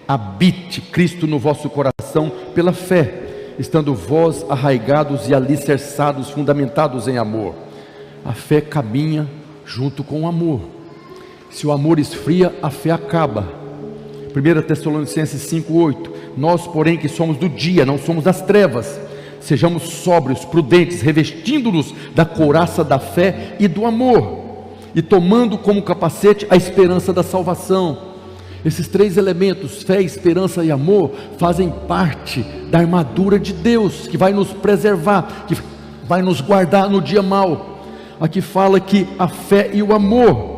[SPEAKER 1] habite Cristo no vosso coração pela fé, estando vós arraigados e alicerçados, fundamentados em amor. A fé caminha junto com o amor. Se o amor esfria, a fé acaba. 1 Tessalonicenses 5,8: nós, porém, que somos do dia, não somos das trevas, sejamos sóbrios, prudentes, revestindo-nos da couraça da fé e do amor, e tomando como capacete a esperança da salvação. Esses três elementos, fé, esperança e amor, fazem parte da armadura de Deus, que vai nos preservar, que vai nos guardar no dia mau. Aqui fala que a fé e o amor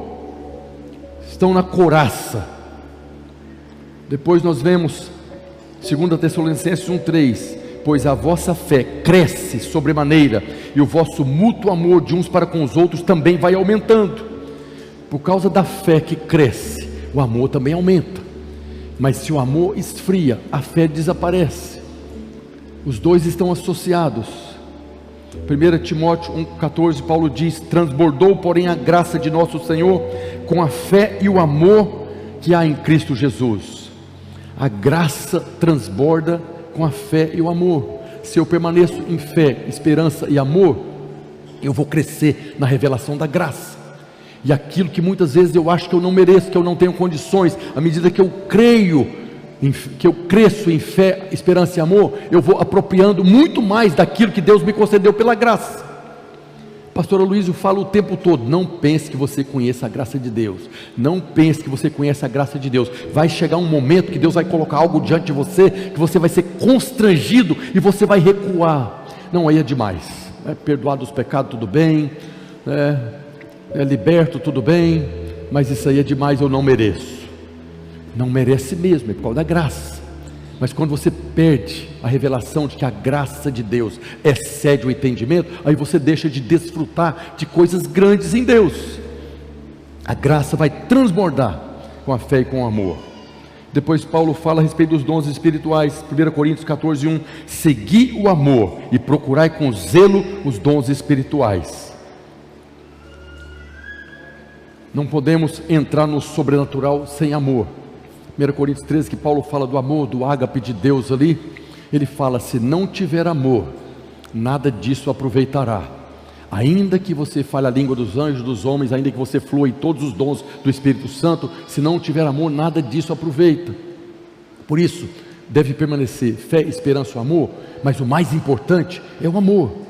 [SPEAKER 1] estão na couraça. Depois nós vemos 2 Tessalonicenses 1,3: pois a vossa fé cresce sobremaneira, e o vosso mútuo amor de uns para com os outros também vai aumentando. Por causa da fé que cresce, o amor também aumenta. Mas se o amor esfria, a fé desaparece. Os dois estão associados. 1 Timóteo 1,14, Paulo diz: transbordou, porém, a graça de nosso Senhor com a fé e o amor que há em Cristo Jesus. A graça transborda com a fé e o amor. Se eu permaneço em fé, esperança e amor, eu vou crescer na revelação da graça. E aquilo que muitas vezes eu acho que eu não mereço, que eu não tenho condições, à medida que eu creio, que eu cresço em fé, esperança e amor, eu vou apropriando muito mais daquilo que Deus me concedeu pela graça. Pastor Aloysio fala o tempo todo: não pense que você conheça a graça de Deus, não pense que você conhece a graça de Deus. Vai chegar um momento que Deus vai colocar algo diante de você, que você vai ser constrangido e você vai recuar. Não, aí é demais. Perdoado os pecados, tudo bem, é liberto, tudo bem, mas isso aí é demais, eu não mereço. Não merece mesmo, é por causa da graça. Mas quando você perde a revelação de que a graça de Deus excede o entendimento, aí você deixa de desfrutar de coisas grandes em Deus. A graça vai transbordar com a fé e com o amor. Depois Paulo fala a respeito dos dons espirituais, 1 Coríntios 14:1: segui o amor e procurai com zelo os dons espirituais. Não podemos entrar no sobrenatural sem amor. 1 Coríntios 13, que Paulo fala do amor, do ágape de Deus ali, ele fala: se não tiver amor, nada disso aproveitará. Ainda que você fale a língua dos anjos, dos homens, ainda que você flua em todos os dons do Espírito Santo, se não tiver amor, nada disso aproveita. Por isso, deve permanecer fé, esperança e amor, mas o mais importante é o amor.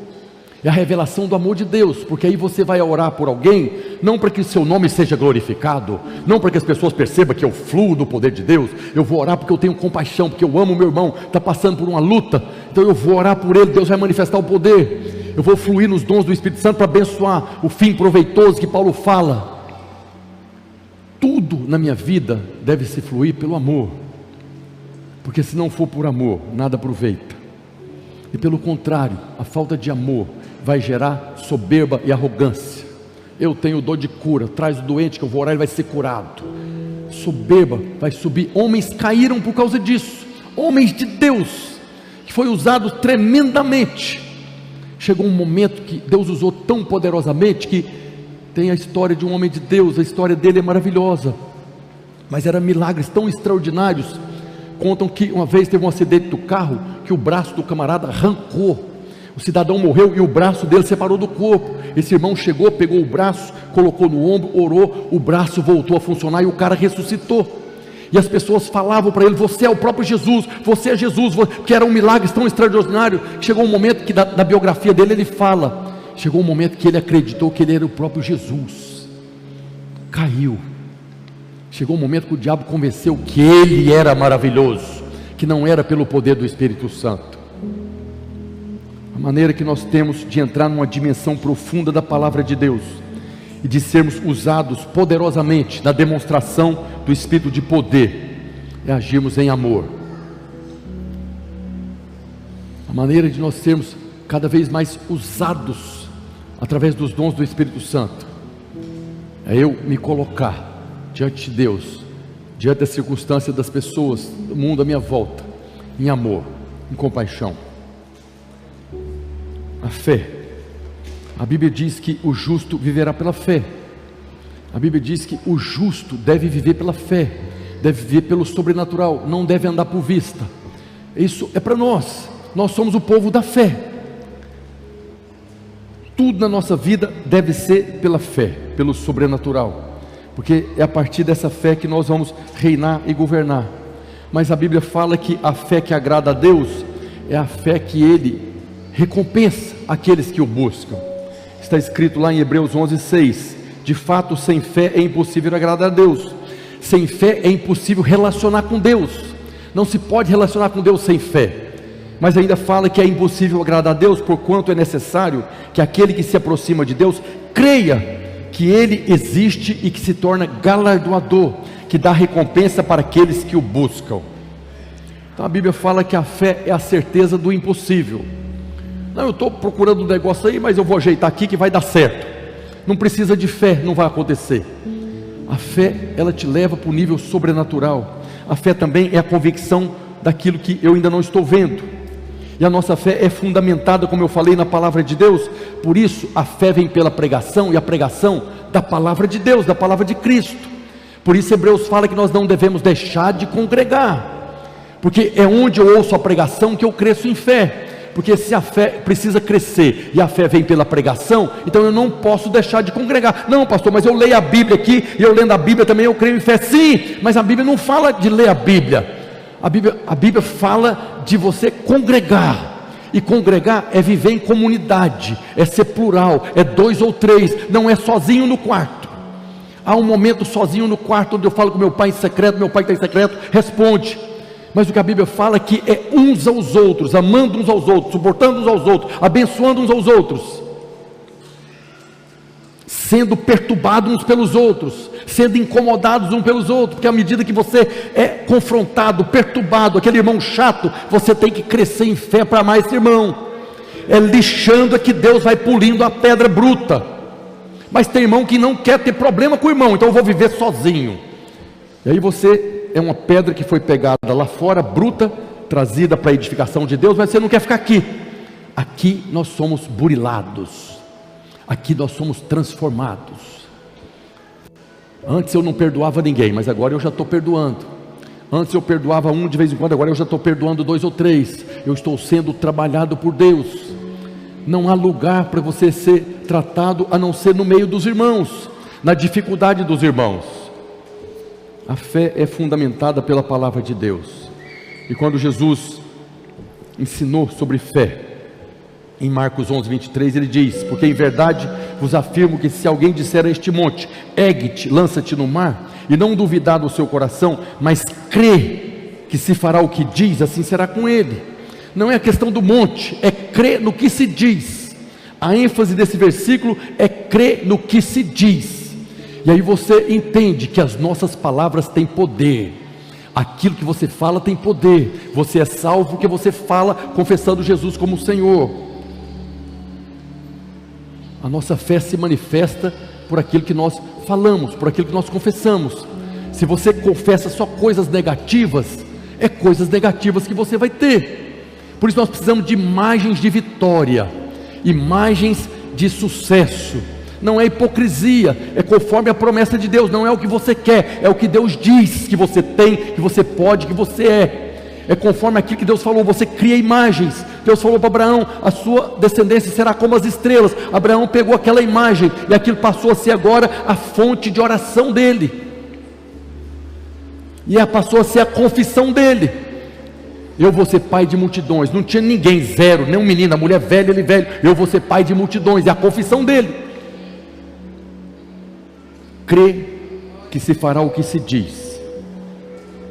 [SPEAKER 1] É a revelação do amor de Deus, porque aí você vai orar por alguém, não para que o seu nome seja glorificado, não para que as pessoas percebam que eu fluo do poder de Deus. Eu vou orar porque eu tenho compaixão, porque eu amo o meu irmão, está passando por uma luta, então eu vou orar por ele, Deus vai manifestar o poder. Eu vou fluir nos dons do Espírito Santo para abençoar o fim proveitoso que Paulo fala. Tudo na minha vida deve se fluir pelo amor, porque se não for por amor, nada aproveita. E pelo contrário, a falta de amor vai gerar soberba e arrogância. Eu tenho dor de cura, traz o doente que eu vou orar, ele vai ser curado. Soberba vai subir. Homens caíram por causa disso, homens de Deus, que foi usado tremendamente. Chegou um momento que Deus usou tão poderosamente, que tem a história de um homem de Deus, a história dele é maravilhosa, mas eram milagres tão extraordinários. Contam que uma vez teve um acidente do carro, que o braço do camarada arrancou, o cidadão morreu e o braço dele separou do corpo. Esse irmão chegou, pegou o braço, colocou no ombro, orou, o braço voltou a funcionar e o cara ressuscitou. E as pessoas falavam para ele: você é o próprio Jesus, você é Jesus, que era um milagre tão extraordinário. Chegou um momento que da biografia dele ele fala, chegou um momento que ele acreditou que ele era o próprio Jesus, caiu. Chegou um momento que o diabo convenceu que ele era maravilhoso, que não era pelo poder do Espírito Santo. A maneira que nós temos de entrar numa dimensão profunda da palavra de Deus e de sermos usados poderosamente na demonstração do Espírito de poder é agirmos em amor. A maneira de nós sermos cada vez mais usados através dos dons do Espírito Santo, é eu me colocar diante de Deus, diante das circunstâncias das pessoas, do mundo à minha volta, em amor, em compaixão. A fé, a Bíblia diz que o justo viverá pela fé. A Bíblia diz que o justo deve viver pela fé, deve viver pelo sobrenatural, não deve andar por vista. Isso é para nós, nós somos o povo da fé. Tudo na nossa vida deve ser pela fé, pelo sobrenatural, porque é a partir dessa fé que nós vamos reinar e governar. Mas a Bíblia fala que a fé que agrada a Deus é a fé que Ele recompensa aqueles que o buscam. Está escrito lá em Hebreus 11:6, de fato sem fé é impossível agradar a Deus. Sem fé é impossível relacionar com Deus, não se pode relacionar com Deus sem fé. Mas ainda fala que é impossível agradar a Deus, porquanto é necessário que aquele que se aproxima de Deus creia que Ele existe e que se torna galardoador, que dá recompensa para aqueles que o buscam. Então a Bíblia fala que a fé é a certeza do impossível. Não, eu estou procurando um negócio aí, mas eu vou ajeitar aqui que vai dar certo. Não precisa de fé, não vai acontecer. A fé, ela te leva para o nível sobrenatural. A fé também é a convicção daquilo que eu ainda não estou vendo. E a nossa fé é fundamentada, como eu falei, na palavra de Deus. Por isso a fé vem pela pregação, e a pregação da palavra de Deus, da palavra de Cristo. Por isso Hebreus fala que nós não devemos deixar de congregar, porque é onde eu ouço a pregação que eu cresço em fé. Porque se a fé precisa crescer e a fé vem pela pregação, então eu não posso deixar de congregar. Não, pastor, mas eu leio a Bíblia aqui, e eu lendo a Bíblia também eu creio em fé. Sim, mas a Bíblia não fala de ler a Bíblia. A Bíblia fala de você congregar, e congregar é viver em comunidade, é ser plural, é 2 ou 3, não é sozinho no quarto. Há um momento sozinho no quarto onde eu falo com meu pai em secreto, meu pai que está em secreto responde. Mas o que a Bíblia fala é que é uns aos outros, amando uns aos outros, suportando uns aos outros, abençoando uns aos outros, sendo perturbados uns pelos outros, sendo incomodados uns pelos outros, porque à medida que você é confrontado, perturbado, aquele irmão chato, você tem que crescer em fé para amar esse irmão. É lixando é que Deus vai polindo a pedra bruta. Mas tem irmão que não quer ter problema com o irmão, então eu vou viver sozinho. E aí você é uma pedra que foi pegada lá fora, bruta, trazida para a edificação de Deus, mas você não quer ficar aqui. Aqui nós somos burilados, aqui nós somos transformados. Antes eu não perdoava ninguém, mas agora eu já estou perdoando. Antes eu perdoava um de vez em quando, agora eu já estou perdoando 2 ou 3. Eu estou sendo trabalhado por Deus. Não há lugar para você ser tratado a não ser no meio dos irmãos, na dificuldade dos irmãos. A fé é fundamentada pela palavra de Deus. E quando Jesus ensinou sobre fé, em Marcos 11:23, ele diz: porque em verdade vos afirmo que se alguém disser a este monte, ergue-te, lança-te no mar, e não duvidar do seu coração, mas crê que se fará o que diz, assim será com ele. Não é a questão do monte, é crer no que se diz. A ênfase desse versículo é crer no que se diz. E aí você entende que as nossas palavras têm poder. Aquilo que você fala tem poder. Você é salvo porque você fala confessando Jesus como Senhor. A nossa fé se manifesta por aquilo que nós falamos, por aquilo que nós confessamos. Se você confessa só coisas negativas, é coisas negativas que você vai ter. Por isso nós precisamos de imagens de vitória, imagens de sucesso. Não é hipocrisia, é conforme a promessa de Deus. Não é o que você quer, é o que Deus diz que você tem, que você pode, que você é conforme aquilo que Deus falou. Você cria imagens. Deus falou para Abraão: a sua descendência será como as estrelas. Abraão pegou aquela imagem, e aquilo passou a ser agora a fonte de oração dele, e passou a ser a confissão dele: eu vou ser pai de multidões. Não tinha ninguém, zero, nem um menino, a mulher velha, ele velho. Eu vou ser pai de multidões, é a confissão dele. Crê que se fará o que se diz.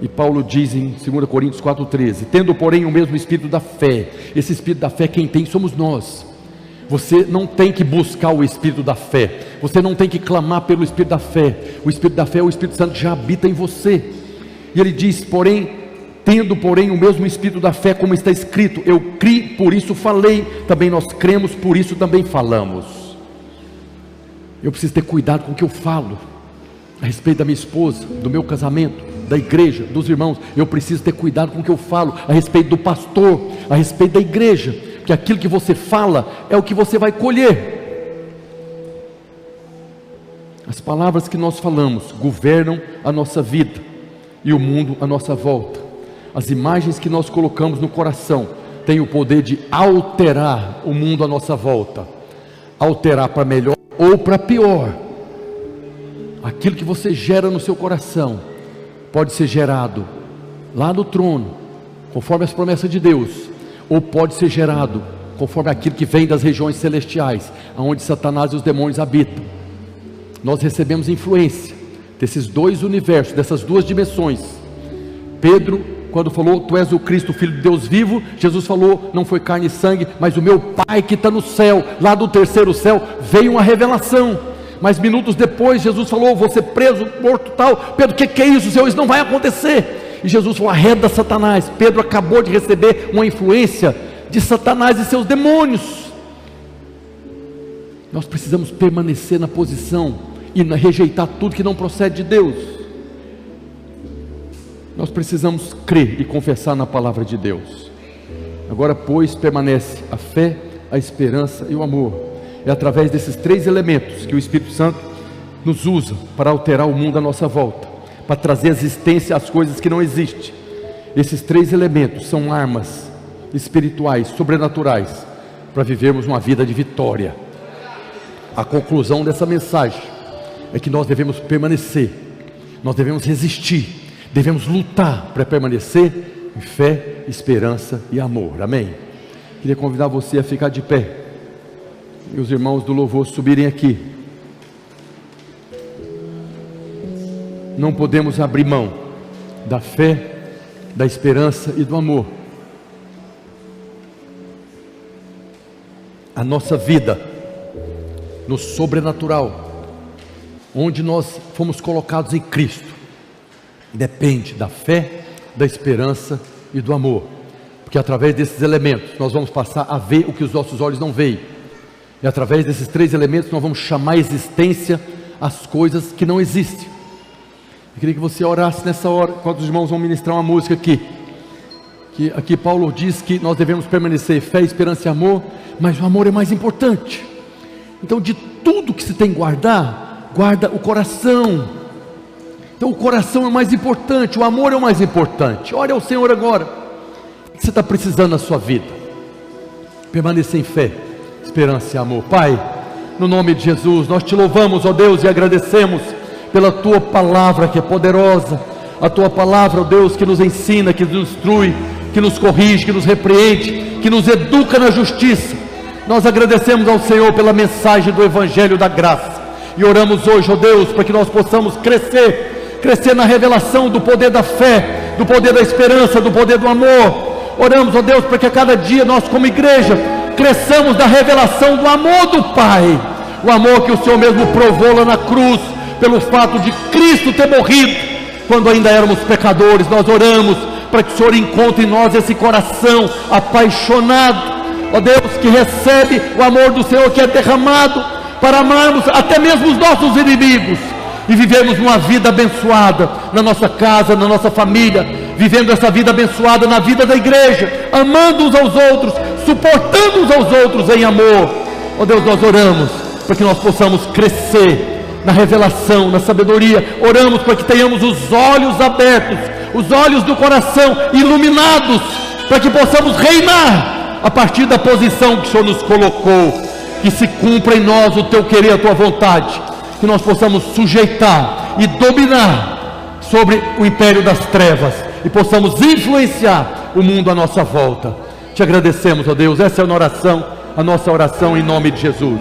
[SPEAKER 1] E Paulo diz em 2 Coríntios 4,13: tendo porém o mesmo espírito da fé. Esse espírito da fé quem tem somos nós. Você não tem que buscar o espírito da fé, você não tem que clamar pelo espírito da fé. O espírito da fé é o Espírito Santo que já habita em você. E ele diz: tendo porém o mesmo espírito da fé, como está escrito, eu criei, por isso falei, também nós cremos, por isso também falamos. Eu preciso ter cuidado com o que eu falo a respeito da minha esposa, do meu casamento, da igreja, dos irmãos. Eu preciso ter cuidado com o que eu falo a respeito do pastor, a respeito da igreja, porque aquilo que você fala é o que você vai colher. As palavras que nós falamos governam a nossa vida e o mundo à nossa volta. As imagens que nós colocamos no coração têm o poder de alterar o mundo à nossa volta, alterar para melhor ou para pior. Aquilo que você gera no seu coração pode ser gerado lá no trono, conforme as promessas de Deus, ou pode ser gerado conforme aquilo que vem das regiões celestiais, onde Satanás e os demônios habitam. Nós recebemos influência desses dois universos, dessas duas dimensões. Pedro, quando falou, tu és o Cristo, Filho de Deus vivo, Jesus falou, não foi carne e sangue, mas o meu Pai que está no céu. Lá do terceiro céu veio uma revelação, mas minutos depois Jesus falou, vou ser preso, morto tal. Pedro, o que é isso, Senhor? Isso não vai acontecer. E Jesus falou, arreda Satanás. Pedro acabou de receber uma influência de Satanás e seus demônios. Nós precisamos permanecer na posição e rejeitar tudo que não procede de Deus. Nós precisamos crer e confessar na palavra de Deus. Agora, pois, permanece a fé, a esperança e o amor. É através desses três elementos que o Espírito Santo nos usa para alterar o mundo à nossa volta, para trazer existência às coisas que não existem. Esses três elementos são armas espirituais, sobrenaturais, para vivermos uma vida de vitória. A conclusão dessa mensagem é que nós devemos permanecer, nós devemos resistir, devemos lutar para permanecer em fé, esperança e amor. Amém? Queria convidar você a ficar de pé e os irmãos do louvor subirem aqui. Não podemos abrir mão da fé, da esperança e do amor. A nossa vida no sobrenatural, onde nós fomos colocados em Cristo, depende da fé, da esperança e do amor, porque através desses elementos nós vamos passar a ver o que os nossos olhos não veem, e através desses três elementos nós vamos chamar a existência as coisas que não existem. Eu queria que você orasse nessa hora, enquanto os irmãos vão ministrar uma música aqui, que aqui Paulo diz que nós devemos permanecer fé, esperança e amor, mas o amor é mais importante. Então, de tudo que se tem que guardar, guarda o coração. Então o coração é mais importante, o amor é o mais importante. Ore ao Senhor agora. O que você está precisando na sua vida? Permanecer em fé, esperança e amor. Pai, no nome de Jesus, nós te louvamos, ó Deus, e agradecemos pela tua palavra que é poderosa. A tua palavra, ó Deus, que nos ensina, que nos instrui, que nos corrige, que nos repreende, que nos educa na justiça. Nós agradecemos ao Senhor pela mensagem do Evangelho da Graça, e oramos hoje, ó Deus, para que nós possamos crescer na revelação do poder da fé, do poder da esperança, do poder do amor. Oramos, ó Deus, para que a cada dia nós como igreja cresçamos na revelação do amor do Pai, o amor que o Senhor mesmo provou lá na cruz, pelo fato de Cristo ter morrido, quando ainda éramos pecadores. Nós oramos para que o Senhor encontre em nós esse coração apaixonado, ó Deus, que recebe o amor do Senhor que é derramado, para amarmos até mesmo os nossos inimigos, e vivemos uma vida abençoada na nossa casa, na nossa família, vivendo essa vida abençoada na vida da igreja, amando uns aos outros, suportando uns aos outros em amor. Ó Deus, nós oramos para que nós possamos crescer na revelação, na sabedoria. Oramos para que tenhamos os olhos abertos, os olhos do coração iluminados, para que possamos reinar a partir da posição que o Senhor nos colocou. Que se cumpra em nós o teu querer, a tua vontade, que nós possamos sujeitar e dominar sobre o império das trevas, e possamos influenciar o mundo à nossa volta. Te agradecemos, ó Deus. Essa é a nossa oração em nome de Jesus.